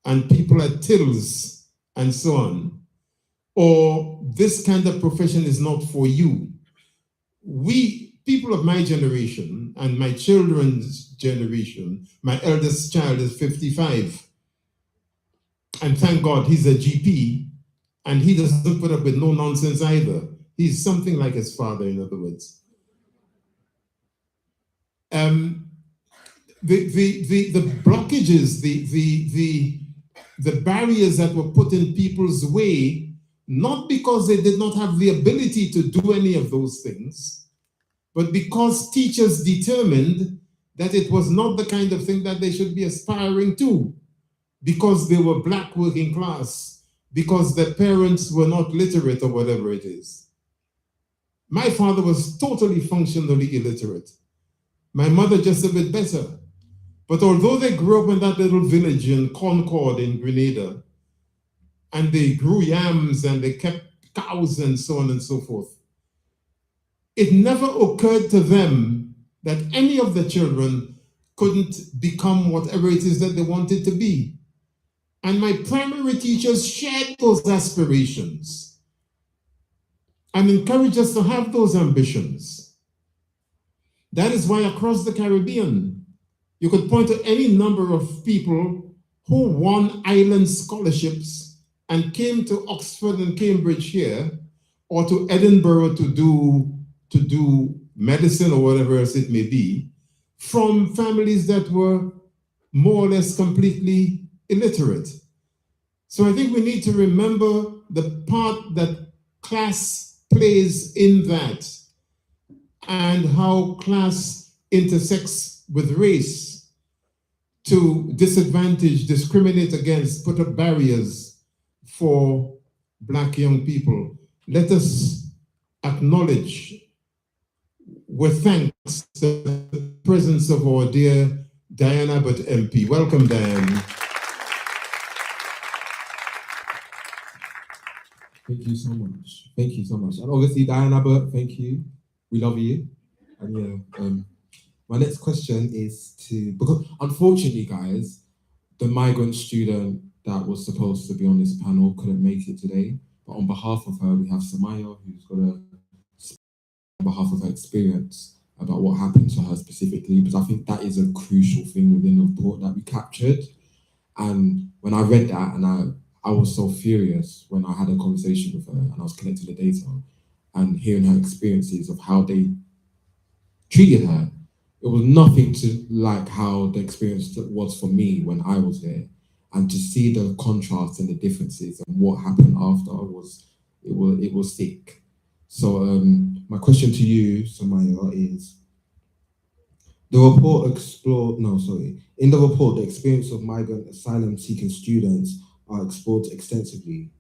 and people at tills, and so on. Or this kind of profession is not for you. We, people of my generation, and my children's generation, my eldest child is 55. And thank God he's a GP, and he doesn't put up with no nonsense either. He's something like his father, in other words. The blockages, the barriers that were put in people's way, not because they did not have the ability to do any of those things, but because teachers determined that it was not the kind of thing that they should be aspiring to. because they were black working class, because their parents were not literate or whatever it is. My father was totally functionally illiterate. My mother just a bit better. But although they grew up in that little village in Concord in Grenada, and they grew yams and they kept cows and so on and so forth, it never occurred to them that any of the children couldn't become whatever it is that they wanted to be. And my primary teachers shared those aspirations and encouraged us to have those ambitions. That is why across the Caribbean, you could point to any number of people who won island scholarships and came to Oxford and Cambridge here, or to Edinburgh to do medicine or whatever else it may be, from families that were more or less completely illiterate. So I think we need to remember the part that class plays in that, and how class intersects with race to disadvantage, discriminate against, put up barriers for Black young people. Let us acknowledge with thanks the presence of our dear Diane Abbott MP. Welcome, Diane. Thank you so much. Thank you so much. And obviously, Diane Abbott, thank you. We love you. And yeah, my next question is because unfortunately, guys, the migrant student that was supposed to be on this panel couldn't make it today. But on behalf of her, we have Samaya, who's going to speak on behalf of her experience about what happened to her specifically, because I think that is a crucial thing within the report that we captured. And when I read that, and I was so furious when I had a conversation with her and I was collecting the data and hearing her experiences of how they treated her. It was nothing to like how the experience was for me when I was there. And to see the contrast and the differences and what happened after it was sick. So my question to you, Samaya, is in the report, the experience of migrant asylum seeking students are explored extensively.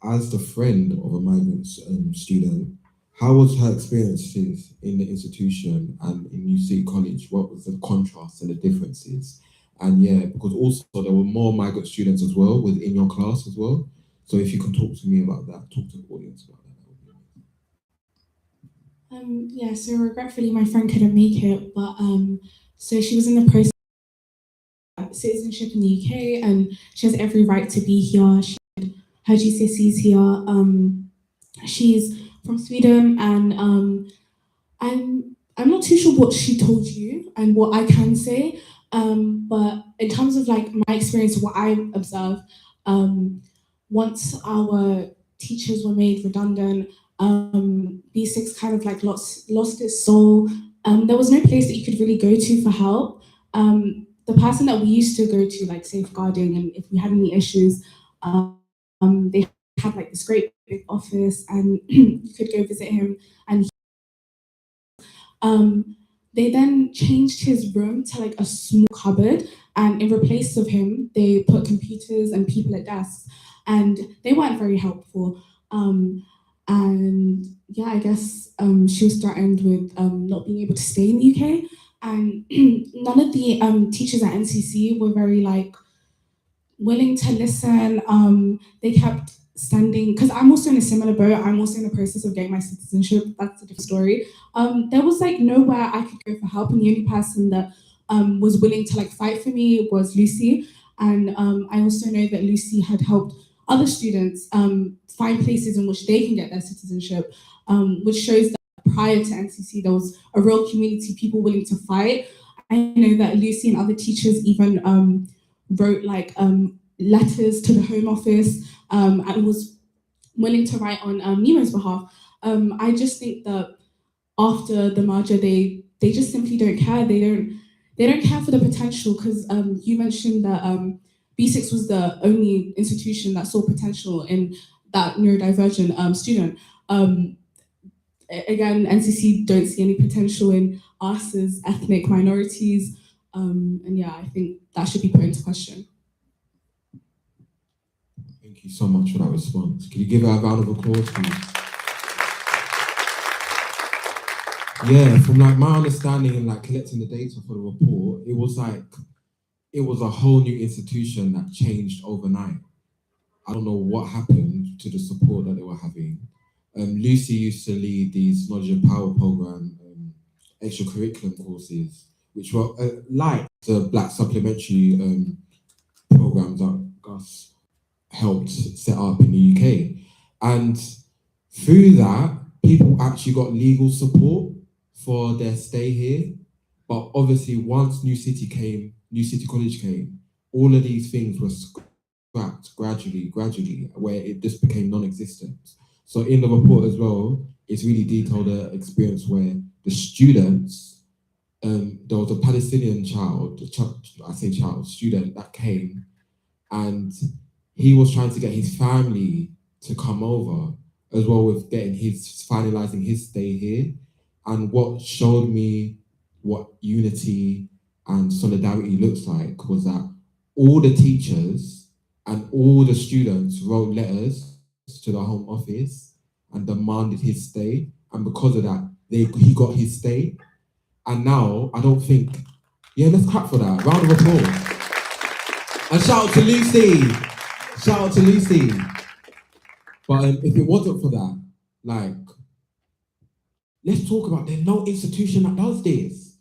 As the friend of a migrant student, how was her experiences in the institution and in New City College? What was the contrast and the differences? And yeah, because also there were more migrant students as well within your class as well. So if you can talk to me about that, talk to the audience about that. Yeah, so regretfully my friend couldn't make it, but so she was in the process of citizenship in the UK and she has every right to be here. She had her GCSEs here. She's from Sweden, and I'm not too sure what she told you and what I can say, but in terms of like my experience, what I observed, once our teachers were made redundant, BSix kind of like lost its soul. There was no place that you could really go to for help. The person that we used to go to, like safeguarding, and if we had any issues, they had like this great big office, and you could go visit him. And they then changed his room to like a small cupboard, and in replace of him, they put computers and people at desks, and they weren't very helpful. And yeah, I guess she was threatened with not being able to stay in the UK, and none of the teachers at NCC were very like willing to listen. They kept standing, because I'm also in a similar boat. I'm also in the process of getting my citizenship. That's a different story. There was like nowhere I could go for help, and the only person that was willing to like fight for me was Lucy. And I also know that Lucy had helped other students find places in which they can get their citizenship, which shows that prior to NCC, there was a real community, people willing to fight. I know that Lucy and other teachers even wrote like letters to the Home Office and was willing to write on Nemo's behalf. I just think that after the merger, they just simply don't care. They don't care for the potential, because you mentioned that BSix was the only institution that saw potential in that neurodivergent student. Again, NCC don't see any potential in us as ethnic minorities. And yeah, I think that should be put into question. Thank you so much for that response. Can you give her a round of applause, please? Yeah, from like my understanding and like collecting the data for the report, it was a whole new institution that changed overnight. I don't know what happened to the support that they were having. Lucy used to lead these Knowledge and Power program extra curriculum courses, which were like the Black supplementary programs that Gus helped set up in the UK. And through that, people actually got legal support for their stay here. But obviously, once New City College came, all of these things were scrapped gradually, where it just became non-existent. So in the report as well, it's really detailed an experience where the students, there was a Palestinian student that came, and he was trying to get his family to come over, as well with finalizing his stay here. And what showed me what unity and solidarity looks like was that all the teachers and all the students wrote letters to the Home Office and demanded his stay. And because of that, he got his stay. And now, I don't think, let's clap for that. Round of applause. And shout out to Lucy. Shout out to Lucy. But if it wasn't for that, like, let's talk about there's no institution that does this.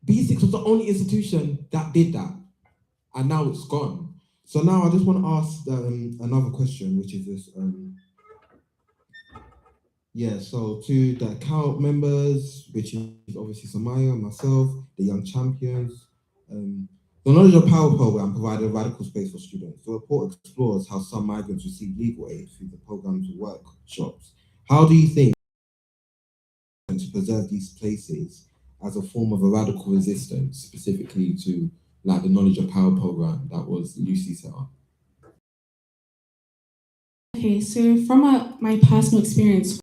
BSix was the only institution that did that. And now it's gone. So now I just want to ask another question, which is this. So to the account members, which is obviously Samaya, myself, the Young Champions, the Knowledge of Power program provided a radical space for students. The report explores how some migrants receive legal aid through the program's workshops. How do you think to preserve these places as a form of a radical resistance, specifically to like the Knowledge of Power program that was Lucy set up? Okay, so from my personal experience,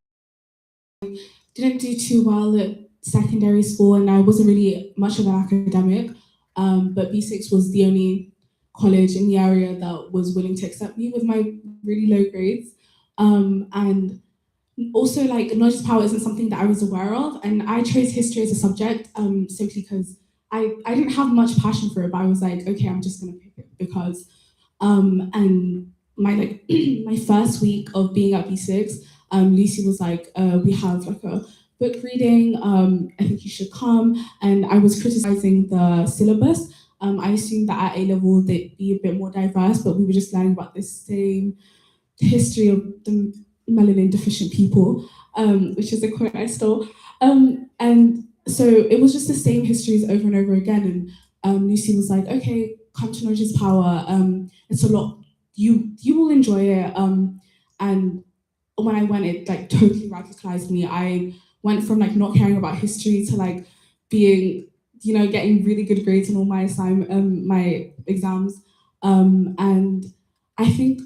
I didn't do too well at secondary school and I wasn't really much of an academic, but BSix was the only college in the area that was willing to accept me with my really low grades. And also, like, knowledge of power isn't something that I was aware of, and I chose history as a subject simply because I didn't have much passion for it, but I was like, okay, I'm just gonna pick it because, and my my first week of being at BSix, Lucy was like, we have like a book reading, I think you should come, and I was criticizing the syllabus. I assumed that at A-level they'd be a bit more diverse, but we were just learning about the same history of the melanin deficient people, which is a quote I stole. And so it was just the same histories over and over again. And Lucy was like, okay, come to Knowledge is Power. It's a lot, you will enjoy it. And when I went, it like totally radicalized me. I went from like not caring about history to like being, getting really good grades in all my my exams. And I think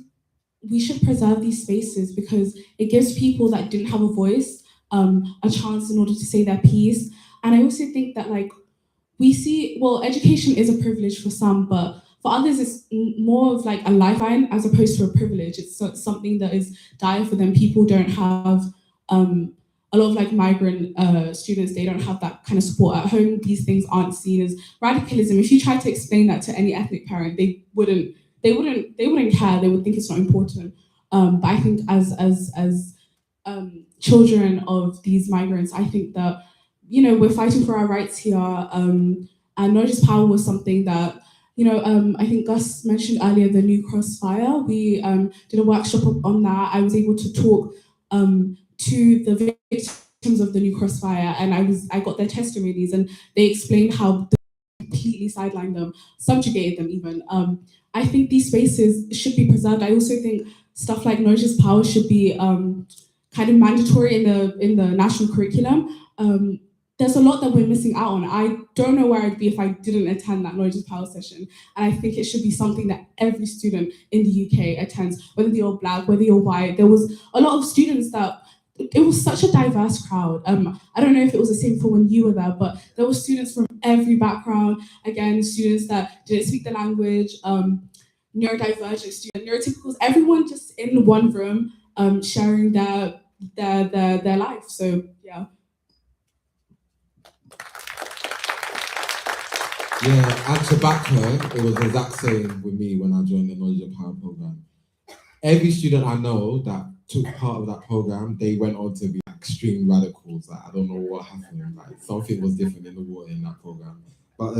we should preserve these spaces because it gives people that didn't have a voice a chance in order to say their piece. And I also think that like we see, well, education is a privilege for some, but for others it's more of like a lifeline as opposed to a privilege. It's something that is dire for them. People don't have a lot of like migrant students, they don't have that kind of support at home. These things aren't seen as radicalism. If you try to explain that to any ethnic parent, they wouldn't care. They would think it's not important. But I think as children of these migrants, I think that we're fighting for our rights here. And Knowledge is Power was something that I think Gus mentioned earlier the new Crossfire. We did a workshop on that. I was able to talk to the victims of the new Crossfire, and I got their testimonies, and they explained how completely sidelined them, subjugated them even. I think these spaces should be preserved. I also think stuff like Knowledge is Power should be kind of mandatory in the national curriculum. There's a lot that we're missing out on. I don't know where I'd be if I didn't attend that Knowledge is Power session. And I think it should be something that every student in the UK attends, whether you're Black, whether you're white. There was a lot of students that, it was such a diverse crowd. I don't know if it was the same for when you were there, but there were students from every background. Again, students that didn't speak the language, neurodivergent student, neurotypicals, everyone just in one room, sharing their life. So yeah. Yeah, and to back her, it was the exact same with me when I joined the Knowledge of Power program. Every student I know that took part of that program, they went on to be extreme radicals. Like, I don't know what happened. Like, something was different in the water in that program. But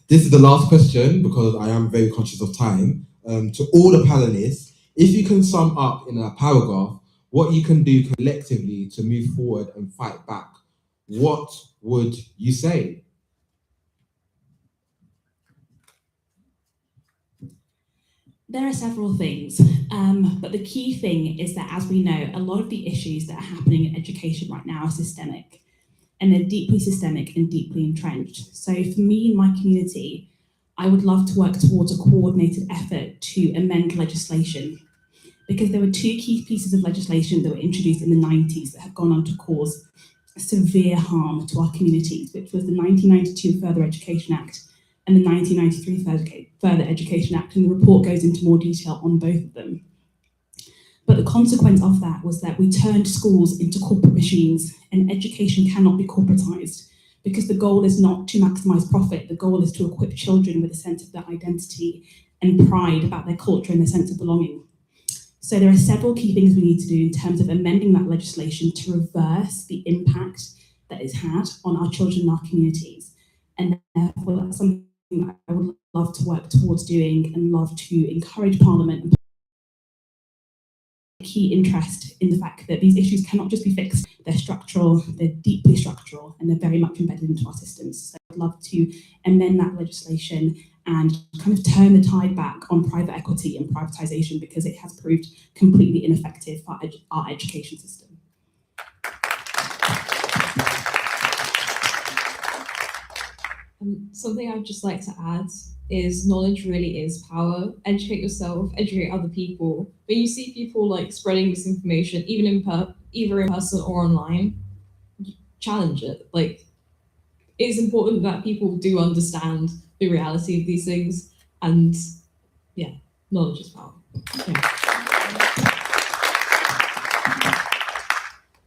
this is the last question because I am very conscious of time. To all the panelists, if you can sum up in a paragraph what you can do collectively to move forward and fight back, what would you say? There are several things, but the key thing is that, as we know, a lot of the issues that are happening in education right now are systemic, and they're deeply systemic and deeply entrenched. So for me and my community, I would love to work towards a coordinated effort to amend legislation, because there were two key pieces of legislation that were introduced in the 90s that have gone on to cause severe harm to our communities, which was the 1992 Further Education Act and the 1993 Further Education Act, and the report goes into more detail on both of them. But the consequence of that was that we turned schools into corporate machines, and education cannot be corporatized, because the goal is not to maximize profit. The goal is to equip children with a sense of their identity and pride about their culture and their sense of belonging. So there are several key things we need to do in terms of amending that legislation to reverse the impact that it's had on our children and our communities. And therefore, that's something that I would love to work towards doing and love to encourage Parliament and key interest in the fact that these issues cannot just be fixed. They're structural, they're deeply structural, and they're very much embedded into our systems. So I'd love to amend that legislation and kind of turn the tide back on private equity and privatization, because it has proved completely ineffective for our education system. Something I'd just like to add is knowledge really is power. Educate yourself, educate other people. When you see people like spreading misinformation, either in person or online, challenge it. Like, it's important that people do understand the reality of these things, and yeah, knowledge is power.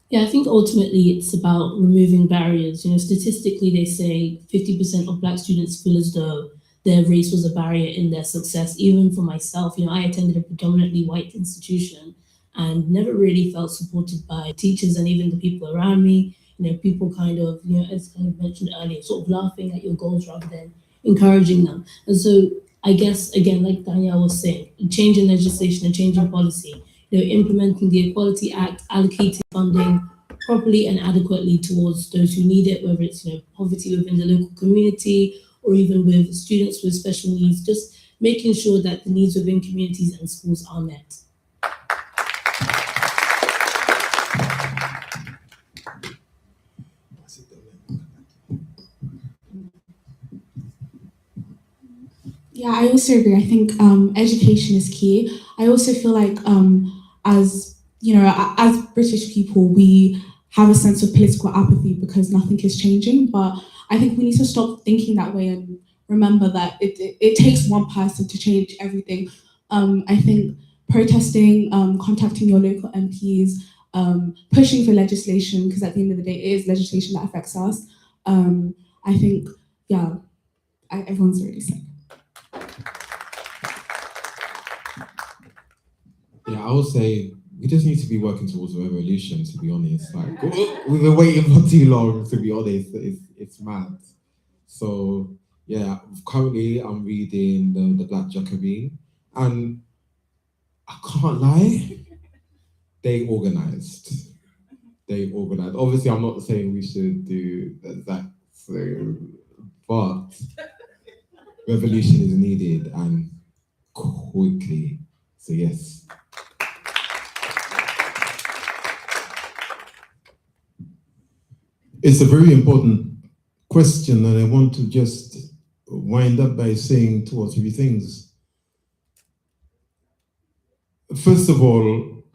Yeah, I think ultimately it's about removing barriers. You know, statistically, they say 50% of Black students feel as though their race was a barrier in their success. Even for myself, you know, I attended a predominantly white institution and never really felt supported by teachers and even the people around me. You know, people kind of, you know, as kind of mentioned earlier, sort of laughing at your goals rather than encouraging them. And so I guess, again, like Danielle was saying, changing legislation and changing policy, you know, implementing the Equality Act, allocating funding properly and adequately towards those who need it, whether it's, you know, poverty within the local community or even with students with special needs, just making sure that the needs within communities and schools are met. Yeah, I also agree. I think education is key. I also feel like as you know, as British people, we have a sense of political apathy because nothing is changing. But I think we need to stop thinking that way and remember that it takes one person to change everything. I think protesting, contacting your local MPs, pushing for legislation, because at the end of the day, it is legislation that affects us. I think, yeah, everyone's already said. Yeah, I would say we just need to be working towards a revolution, to be honest. Like, we've been waiting for too long, to be honest. It's mad. So, yeah, currently I'm reading the Black Jacobin, and I can't lie, they organized. They organized. Obviously, I'm not saying we should do that, so, but revolution is needed, and quickly. So, yes. It's a very important question, and I want to just wind up by saying two or three things. First of all,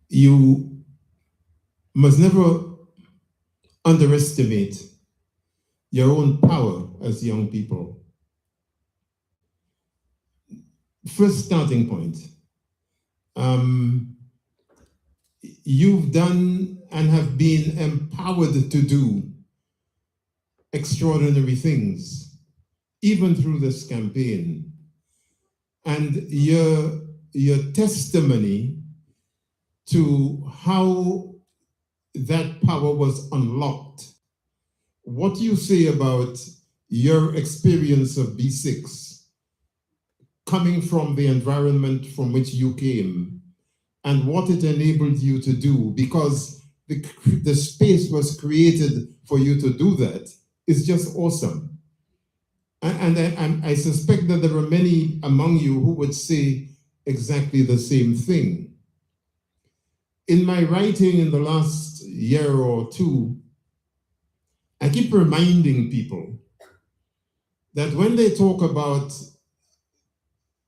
you must never underestimate your own power as young people. first starting point. You've done and have been empowered to do extraordinary things, even through this campaign. And your testimony to how that power was unlocked. What do you say about your experience of BSix, coming from the environment from which you came, and what it enabled you to do? Because the space was created for you to do that is just awesome. And I suspect that there are many among you who would say exactly the same thing. In my writing in the last year or two, I keep reminding people that when they talk about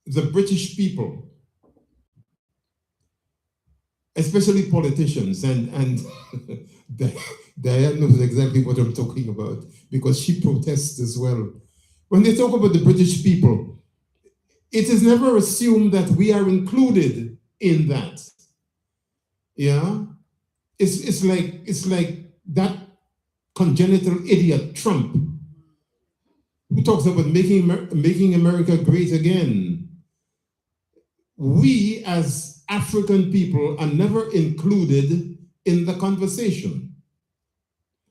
the British people, especially politicians, and Diane knows exactly what I'm talking about because she protests as well. When they talk about the British people, it is never assumed that we are included in that. Yeah, it's like that congenital idiot Trump who talks about making America great again. We as African people are never included in the conversation.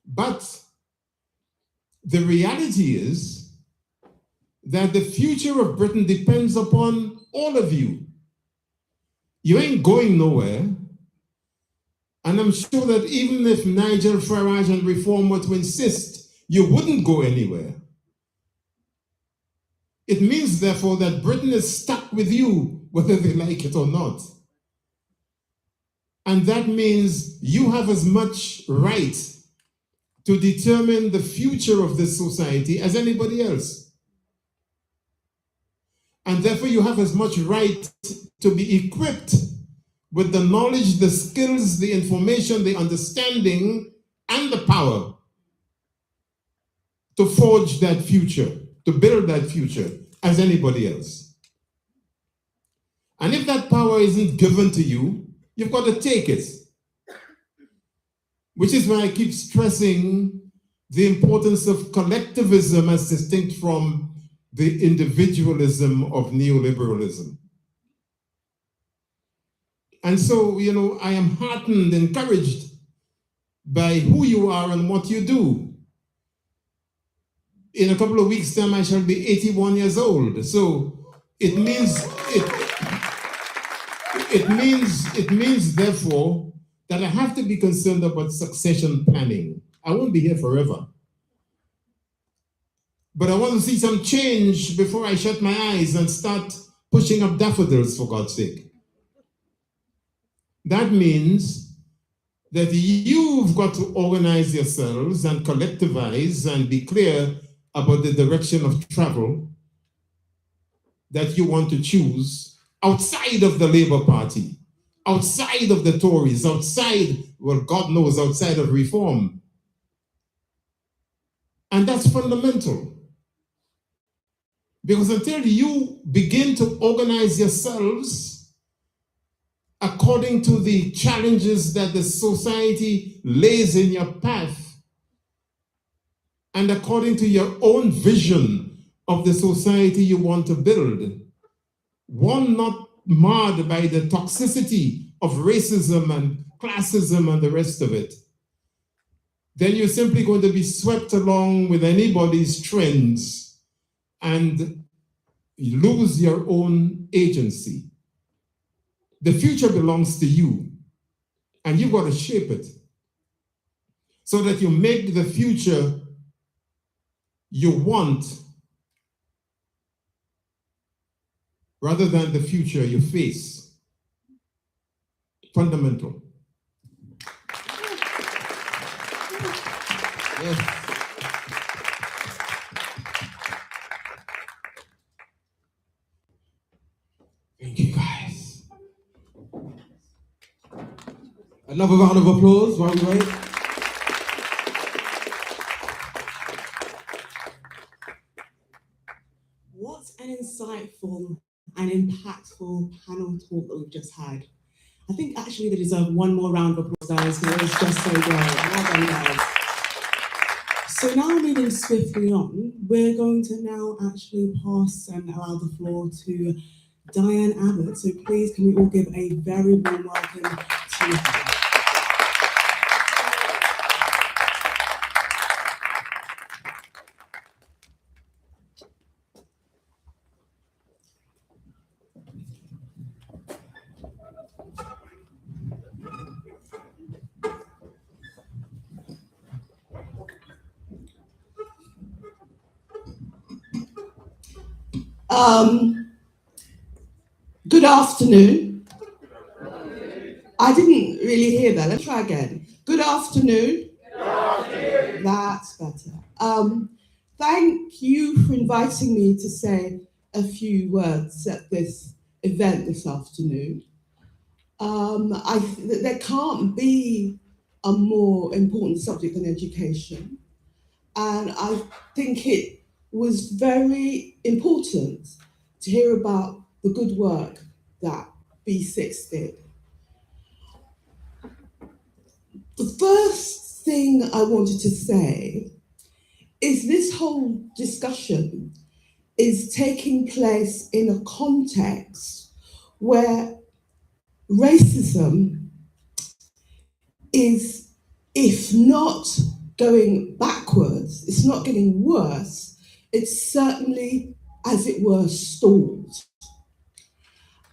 But the reality is that the future of Britain depends upon all of you. You ain't going nowhere. And I'm sure that even if Nigel Farage and Reform were to insist, you wouldn't go anywhere. It means, therefore, that Britain is stuck with you, whether they like it or not. And that means you have as much right to determine the future of this society as anybody else. And therefore, you have as much right to be equipped with the knowledge, the skills, the information, the understanding, and the power to forge that future, to build that future as anybody else. And if that power isn't given to you, you've got to take it. Which is why I keep stressing the importance of collectivism as distinct from the individualism of neoliberalism. And so, I am heartened, encouraged by who you are and what you do. In a couple of weeks' time, I shall be 81 years old. So it means, therefore, that I have to be concerned about succession planning. I won't be here forever. But I want to see some change before I shut my eyes and start pushing up daffodils, for God's sake. That means that you've got to organize yourselves and collectivize and be clear about the direction of travel that you want to choose outside of the Labour Party, outside of the Tories, outside, well, God knows, outside of Reform. And that's fundamental. Because until you begin to organize yourselves according to the challenges that the society lays in your path, and according to your own vision of the society you want to build, one not marred by the toxicity of racism and classism and the rest of it, then you're simply going to be swept along with anybody's trends and you lose your own agency. The future belongs to you, and you've got to shape it so that you make the future you want rather than the future you face. Fundamental. Yes. Thank you, guys. Another round of applause while we wait. What an insightful and impactful panel talk that we've just had. I think actually they deserve one more round of applause, guys, because it was just so great. Well done, guys. So now moving swiftly on, we're going to now actually pass and allow the floor to Diane Abbott. So please, can we all give a very warm welcome to her. Good afternoon. I didn't really hear that. Let's try again. Good afternoon. That's better. Thank you for inviting me to say a few words at this event this afternoon. There can't be a more important subject than education. And I think it was very important to hear about the good work that BSix did. The first thing I wanted to say is this whole discussion is taking place in a context where racism is, if not going backwards, it's not getting worse, it's certainly, as it were, stalled.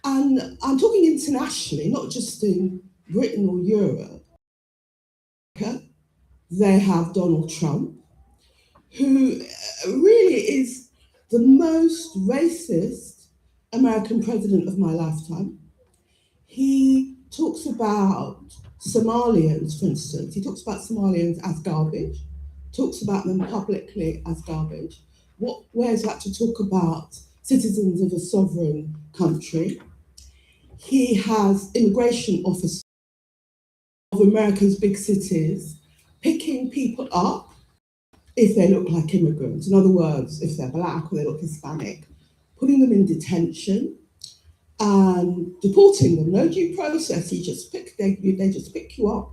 And I'm talking internationally, not just in Britain or Europe. They have Donald Trump, who really is the most racist American president of my lifetime. He talks about Somalians, for instance. He talks about Somalians as garbage, talks about them publicly as garbage. Where's that to talk about citizens of a sovereign country? He has immigration officers of America's big cities picking people up if they look like immigrants. In other words, if they're black or they look Hispanic, putting them in detention and deporting them. No due process. They just pick you up,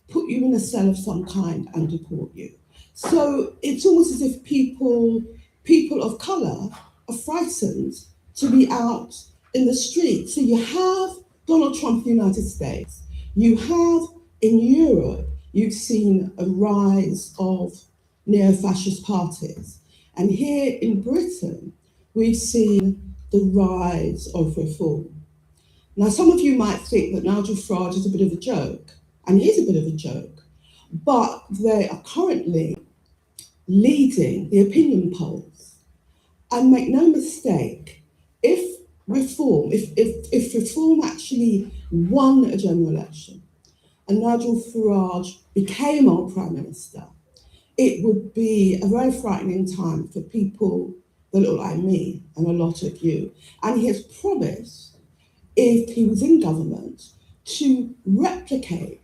put you in a cell of some kind, and deport you. So it's almost as if people of color are frightened to be out in the street. So you have Donald Trump in the United States. You have in Europe, you've seen a rise of neo-fascist parties. And here in Britain, we've seen the rise of reform. Now, some of you might think that Nigel Farage is a bit of a joke, and he is a bit of a joke, but they are currently leading the opinion polls. And make no mistake, if reform actually won a general election and Nigel Farage became our Prime Minister, it would be a very frightening time for people that look like me and a lot of you. And he has promised, if he was in government, to replicate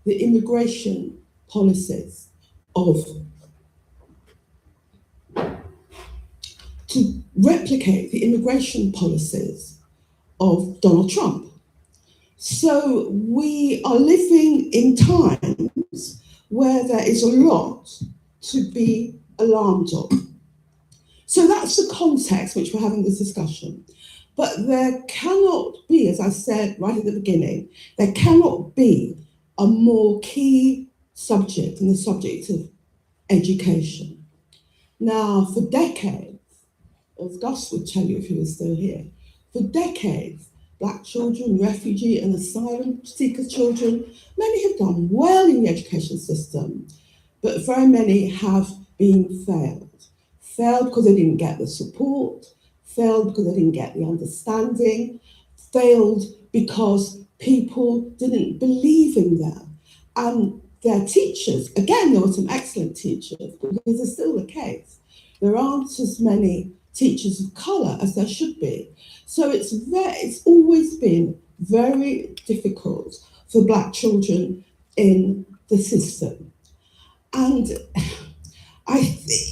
the immigration policies of Donald Trump. So we are living in times where there is a lot to be alarmed of. So that's the context which we're having this discussion. But there cannot be, as I said right at the beginning, there cannot be a more key subject than the subject of education. Now, for decades, as Gus would tell you if he was still here, for decades, Black children, refugee and asylum seeker children, many have done well in the education system, but very many have been failed. Failed because they didn't get the support, failed because they didn't get the understanding, failed because people didn't believe in them. And their teachers, again, there were some excellent teachers, but this is still the case. There aren't as many teachers of colour as there should be. So it's always been very difficult for Black children in the system. And I think,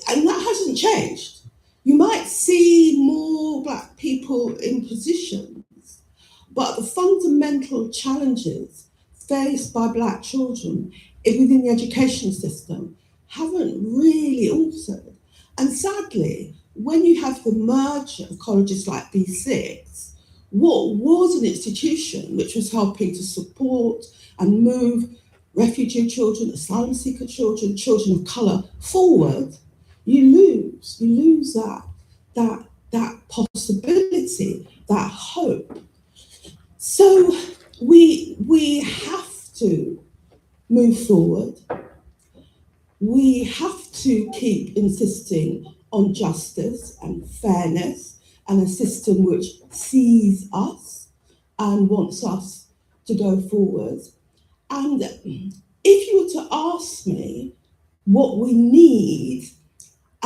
and that hasn't changed. You might see more Black people in positions, but the fundamental challenges faced by Black children within the education system haven't really altered. And sadly, when you have the merger of colleges like BSix, what was an institution which was helping to support and move refugee children, asylum seeker children, children of colour forward, you lose that possibility, that hope. So we have to move forward. We have to keep insisting on justice and fairness and a system which sees us and wants us to go forward. And if you were to ask me what we need,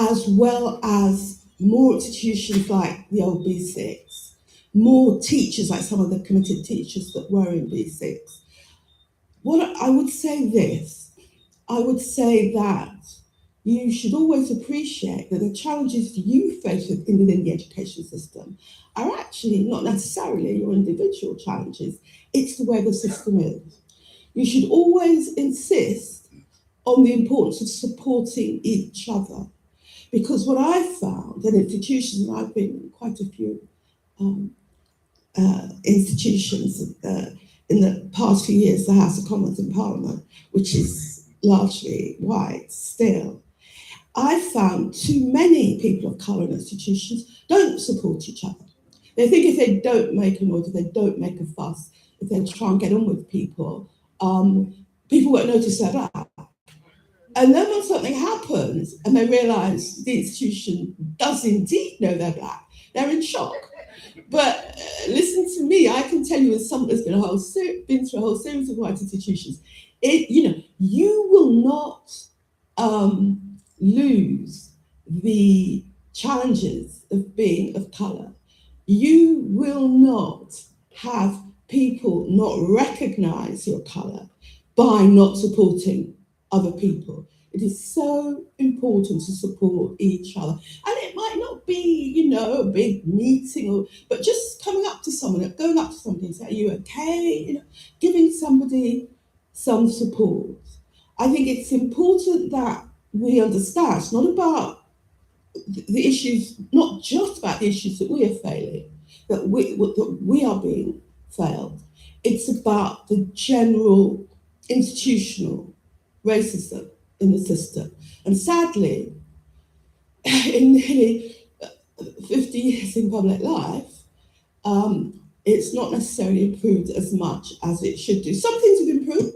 as well as more institutions like the old BSix, more teachers like some of the committed teachers that were in BSix, what I would say this, I would say that you should always appreciate that the challenges you face within the education system are actually not necessarily your individual challenges, it's the way the system is. You should always insist on the importance of supporting each other. Because what I've found in institutions, and I've been in quite a few institutions in the past few years, the House of Commons and Parliament, which is largely white still, I've found too many people of colour in institutions don't support each other. They think if they don't make a noise, if they don't make a fuss, if they try and get on with people, people won't notice they're Black. And then when something happens and they realise the institution does indeed know they're Black, they're in shock. But listen to me, I can tell you as someone that's been through a whole series of white institutions, you will not lose the challenges of being of colour. You will not have people not recognise your colour by not supporting other people. It is so important to support each other. And it might not be, a big meeting, but just going up to somebody and saying, are you okay? Giving somebody some support. I think it's important that we understand it's not about the issues, not just about the issues that we are failing, that we are being failed. It's about the general institutional racism in the system. And sadly, in nearly 50 years in public life, it's not necessarily improved as much as it should do. Some things have improved.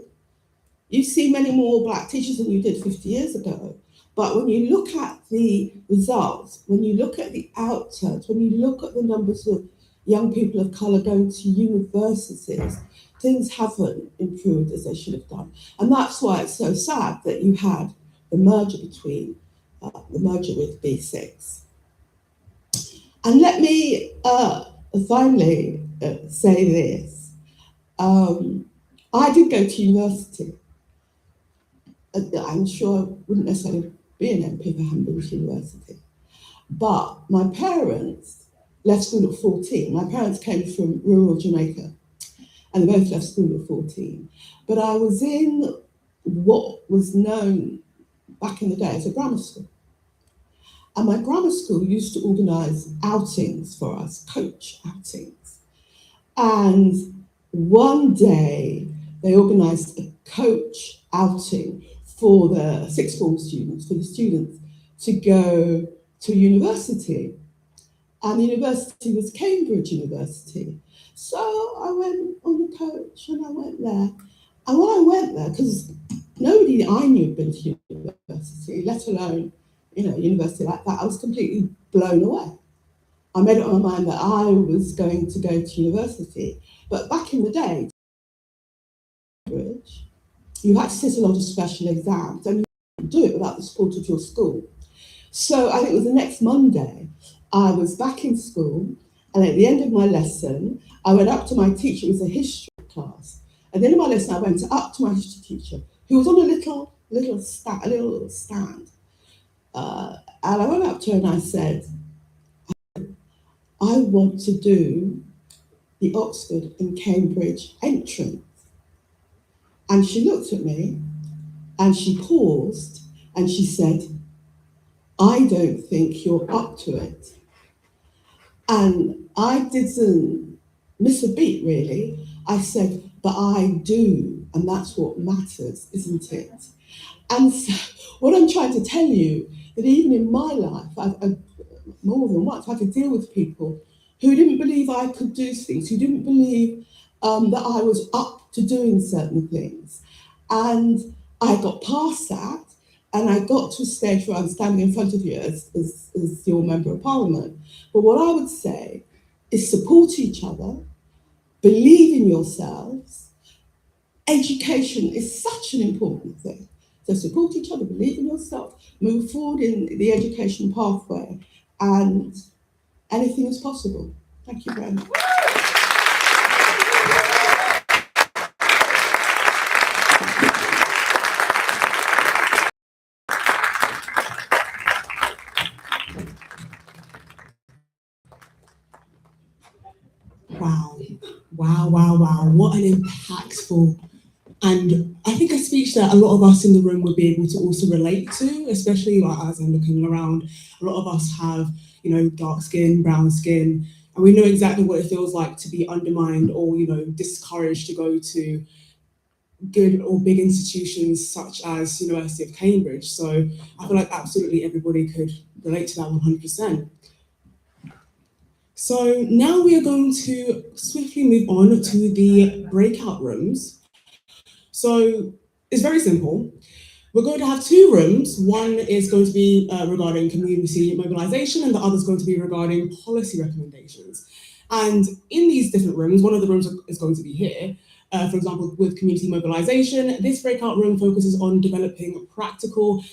You see many more Black teachers than you did 50 years ago. But when you look at the results, when you look at the outturns, when you look at the numbers of young people of colour going to universities, things haven't improved as they should have done. And that's why it's so sad that you had the merger with BSix. And let me finally say this. I did go to university. I'm sure I wouldn't necessarily be an MP if I hadn't been to university. But my parents left school at 14. My parents came from rural Jamaica, and they both left school at 14. But I was in what was known back in the day as a grammar school. And my grammar school used to organise outings for us, coach outings. And one day they organised a coach outing for the sixth form students, for the students to go to university. And the university was Cambridge University. So I went on the coach and I went there. And when I went there, because nobody I knew had been to university, let alone, university like that, I was completely blown away. I made it on my mind that I was going to go to university. But back in the day, you had to sit a lot of special exams and you couldn't do it without the support of your school. So I think it was the next Monday, I was back in school, and at the end of my lesson, I went up to my teacher. It was a history class. At the end of my lesson, I went up to my history teacher, who was on a little stand. And I went up to her and I said, I want to do the Oxford and Cambridge entrance. And she looked at me and she paused and she said, I don't think you're up to it. And I didn't miss a beat, really. I said, but I do, and that's what matters, isn't it? And so, what I'm trying to tell you, that even in my life, I've more than once had to deal with people who didn't believe I could do things, who didn't believe that I was up to doing certain things. And I got past that, and I got to a stage where I'm standing in front of you as your Member of Parliament. But what I would say is support each other, believe in yourselves. Education is such an important thing. So support each other, believe in yourself, move forward in the education pathway, and anything is possible. Thank you very much. Wow, wow, wow, wow. What an impactful, and I think a speech that a lot of us in the room would be able to also relate to, especially as I'm looking around. A lot of us have, dark skin, brown skin, and we know exactly what it feels like to be undermined or, discouraged to go to good or big institutions such as University of Cambridge. So I feel like absolutely everybody could relate to that 100%. So now we are going to swiftly move on to the breakout rooms. So it's very simple. We're going to have two rooms. One is going to be regarding community mobilization, and the other is going to be regarding policy recommendations. And in these different rooms, one of the rooms is going to be here. For example, with community mobilization, this breakout room focuses on developing practical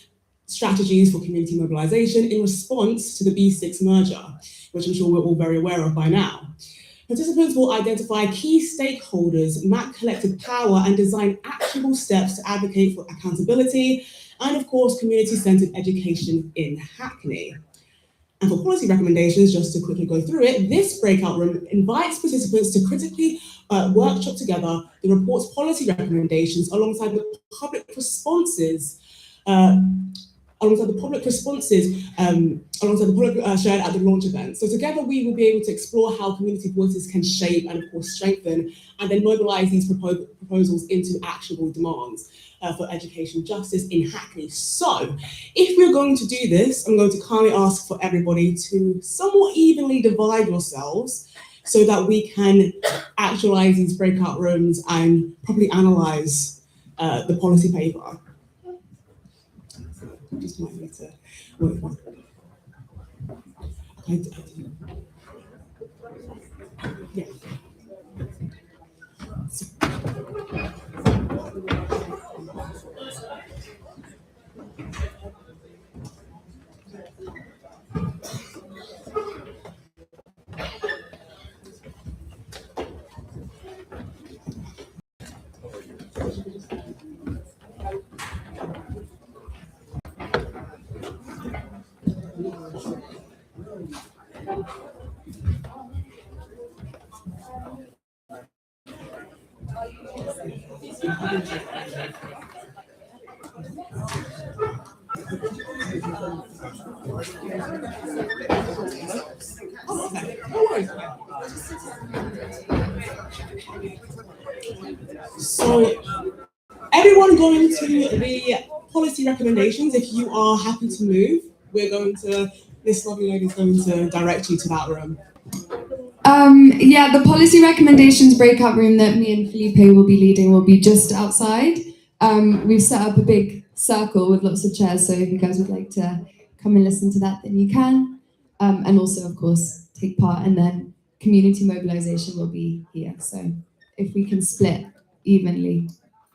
strategies for community mobilization in response to the BSix merger, which I'm sure we're all very aware of by now. Participants will identify key stakeholders, map collective power, and design actionable steps to advocate for accountability and, of course, community-centered education in Hackney. And for policy recommendations, just to quickly go through it, this breakout room invites participants to critically workshop together the report's policy recommendations alongside the public responses shared at the launch event. So together we will be able to explore how community voices can shape and of course strengthen and then mobilize these proposals into actionable demands for education justice in Hackney. So if we're going to do this, I'm going to kindly ask for everybody to somewhat evenly divide yourselves so that we can actualize these breakout rooms and properly analyze the policy paper. Just might need to wait. Yeah. So everyone going to the policy recommendations, if you are happy to move, this lovely lady is going to direct you to that room. Yeah, the policy recommendations breakout room that me and Felipe will be leading will be just outside. We've set up a big circle with lots of chairs, so if you guys would like to come and listen to that, then you can. And also, of course, take part, and then community mobilization will be here. So if we can split evenly.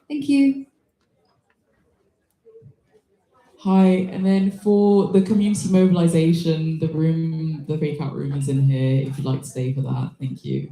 Thank you. Hi, and then for the community mobilization, the breakout room is in here if you'd like to stay for that. Thank you.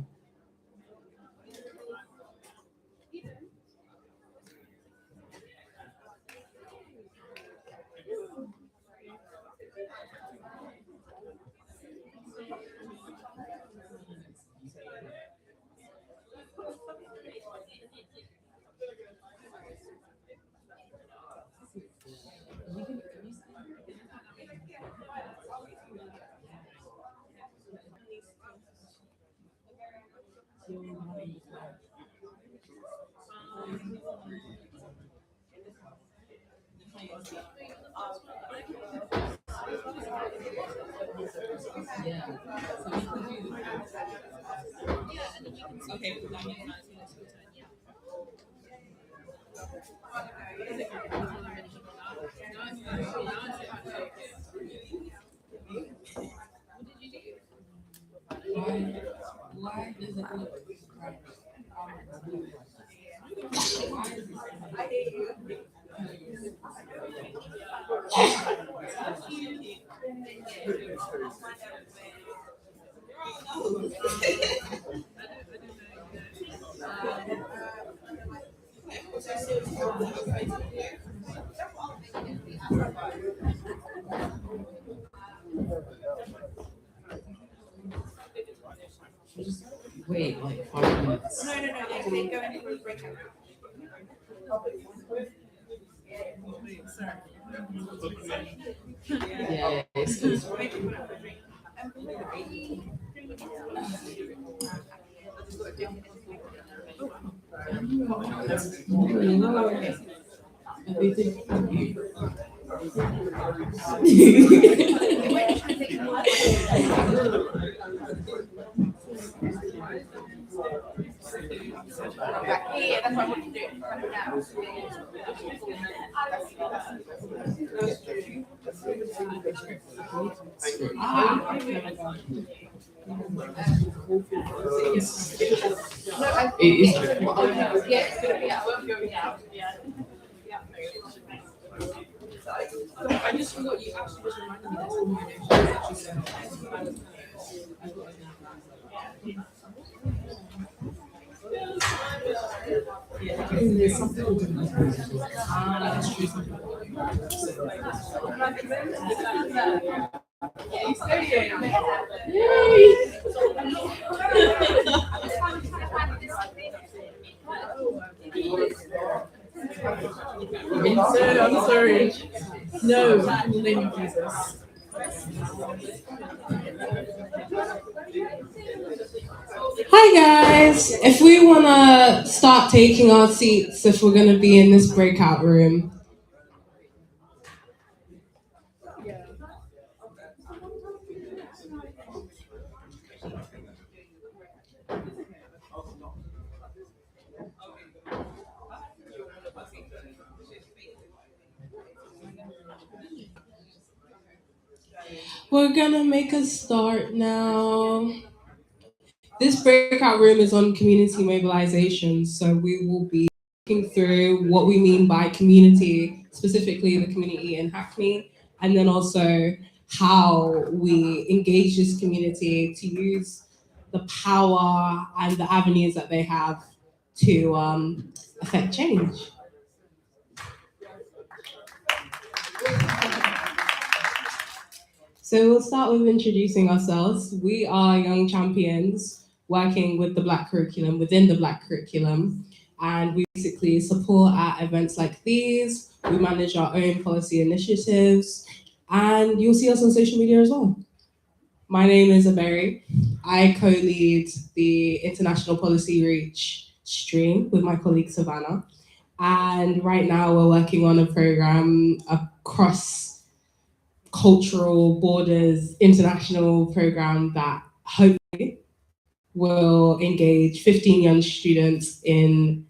Why does it look like wait like 5 minutes? No, they go into a breakout. Yeah, it's I just forgot you actually just reminded me that's one of my there's something we didn't I'm sorry. No, in the name of Jesus. Hi guys, if we want to start taking our seats, if we're going to be in this breakout room. We're going to make a start now. This breakout room is on community mobilization, so we will be looking through what we mean by community, specifically the community in Hackney, and then also how we engage this community to use the power and the avenues that they have to affect change. So we'll start with introducing ourselves. We are Young Champions working with the Black curriculum, within the Black curriculum, and we basically support at events like these. We manage our own policy initiatives, and you'll see us on social media as well. My name is Aberi. I co-lead the International Policy Reach stream with my colleague Savannah. And right now we're working on a program across cultural borders, international program that hopefully will engage 15 young students in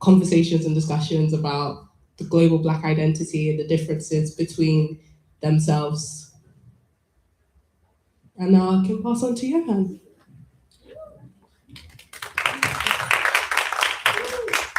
conversations and discussions about the global Black identity and the differences between themselves. And now I can pass on to Johan.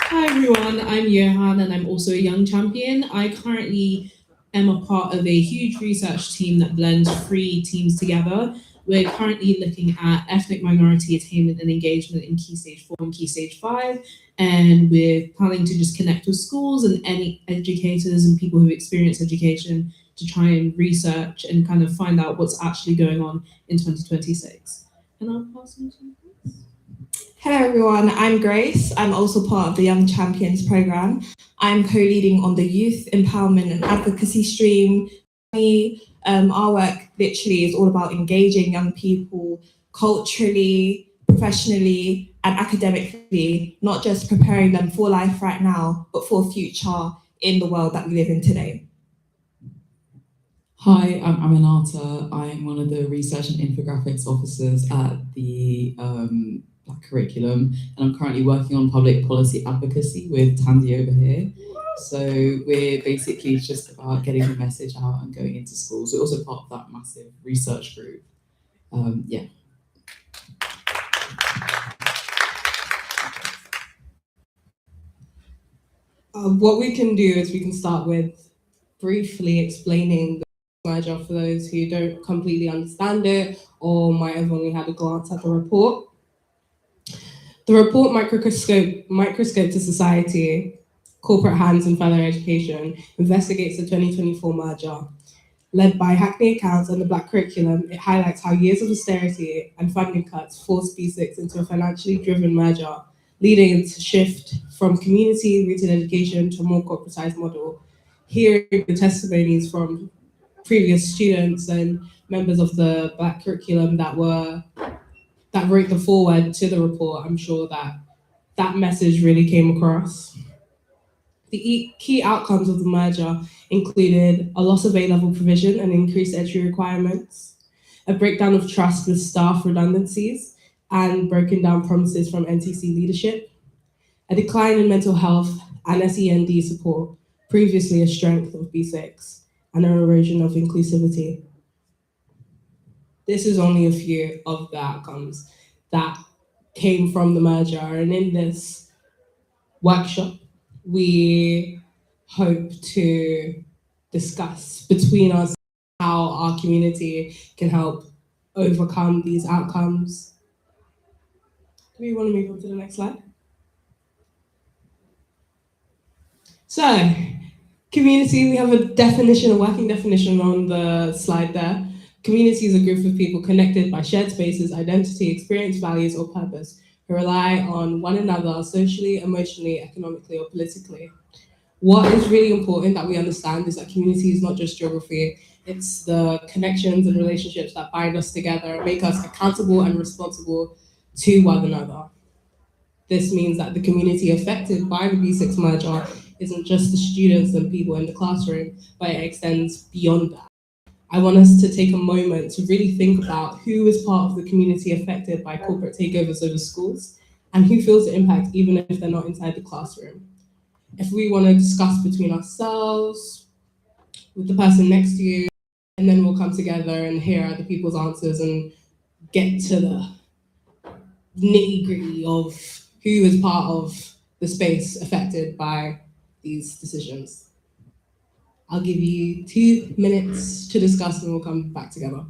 Hi everyone, I'm Johan and I'm also a Young Champion. I currently am a part of a huge research team that blends 3 teams together. We're currently looking at ethnic minority attainment and engagement in Key Stage 4 and Key Stage 5, and we're planning to just connect with schools and any educators and people who experience education to try and research and kind of find out what's actually going on in 2026. And I'll pass on to you. Hello everyone, I'm Grace. I'm also part of the Young Champions program. I'm co-leading on the Youth Empowerment and Advocacy stream. Our work literally is all about engaging young people culturally, professionally, and academically, not just preparing them for life right now, but for future in the world that we live in today? Hi, I'm Aminata. I'm one of the research and infographics officers at the Black Curriculum, and I'm currently working on public policy advocacy with Tandy over here. So we're basically just about getting the message out and going into schools. We're also part of that massive research group. Yeah. What we can do is we can start with briefly explaining the merger for those who don't completely understand it or might have only had a glance at the report. The report Microscope to Society, Corporate Hands in Further Education investigates the 2024 merger. Led by Hackney Accounts and the Black Curriculum, it highlights how years of austerity and funding cuts forced BSix into a financially driven merger, leading it to shift from community-rooted education to a more corporatized model. Hearing the testimonies from previous students and members of the Black Curriculum that wrote the foreword to the report, I'm sure that message really came across. The key outcomes of the merger included a loss of A-level provision and increased entry requirements, a breakdown of trust with staff redundancies and broken down promises from NTC leadership, a decline in mental health and SEND support, previously a strength of BSix, and an erosion of inclusivity. This is only a few of the outcomes that came from the merger, and in this workshop, we hope to discuss between us how our community can help overcome these outcomes. Do we want to move on to the next slide? So, community, we have a definition, a working definition on the slide there. Community is a group of people connected by shared spaces, identity, experience, values, or purpose, who rely on one another socially, emotionally, economically, or politically. What is really important that we understand is that community is not just geography, it's the connections and relationships that bind us together and make us accountable and responsible to one another. This means that the community affected by the BSix merger isn't just the students and people in the classroom, but it extends beyond that. I want us to take a moment to really think about who is part of the community affected by corporate takeovers over schools and who feels the impact even if they're not inside the classroom. If we want to discuss between ourselves, with the person next to you, and then we'll come together and hear other people's answers and get to the nitty-gritty of who is part of the space affected by these decisions. I'll give you 2 minutes to discuss and we'll come back together.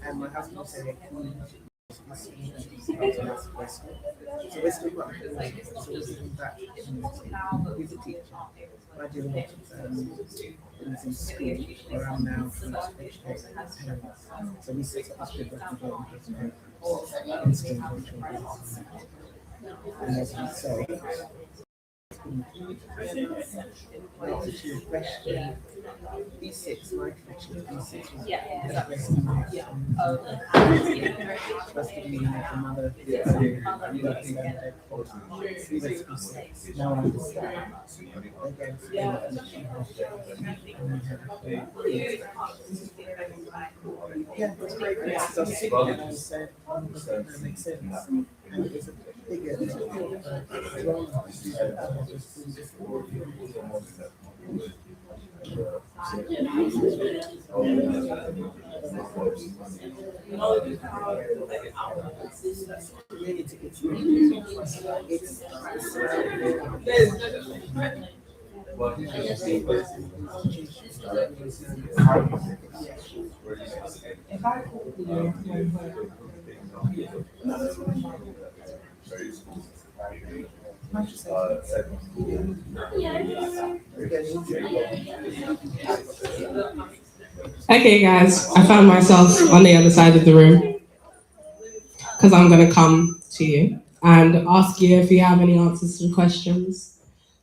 And my husband said, so we're still got so within that community with the teacher. I do a lot of in school where I'm now for education parents. So we set up this big development in school and as you say, answer to your question, BSix, my connection to BSix was that's giving me another really thing that we went to BSix. Now I understand. Again, yeah, it's great. It's us sitting and I said, that makes sense. And it's a bigger Okay, guys, I found myself on the other side of the room because I'm going to come to you and ask you if you have any answers to the questions.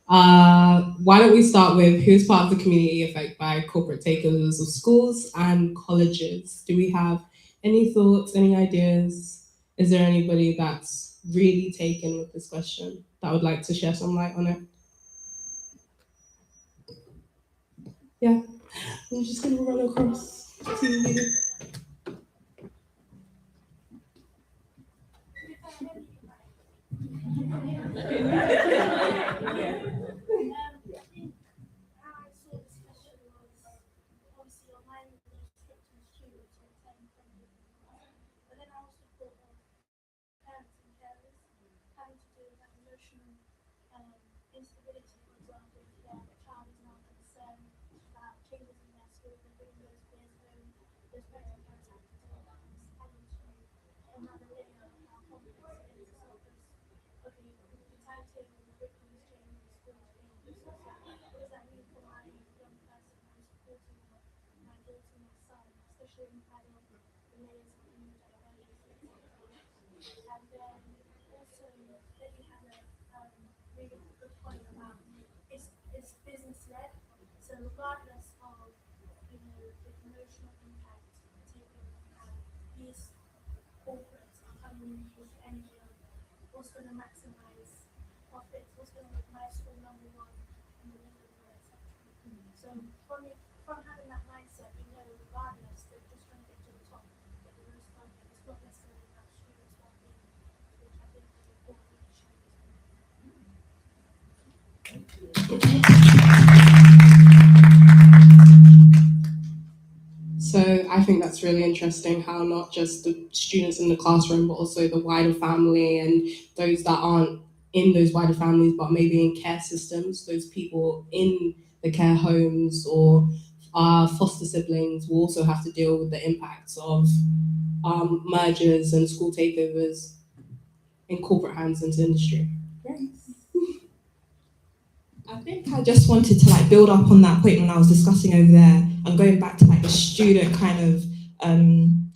Why don't we start with who's part of the community affected by corporate takeovers of schools and colleges? Do we have any thoughts, any ideas? Is there anybody that's really taken with this question that would like to share some light on it? Yeah, I'm just going to run across to you. So I think that's really interesting how not just the students in the classroom, but also the wider family and those that aren't in those wider families, but maybe in care systems, those people in the care homes or foster siblings will also have to deal with the impacts of mergers and school takeovers in corporate hands into industry. I think I just wanted to like build up on that point when I was discussing over there and going back to like the student kind of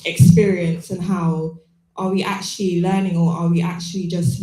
experience and how are we actually learning or are we actually just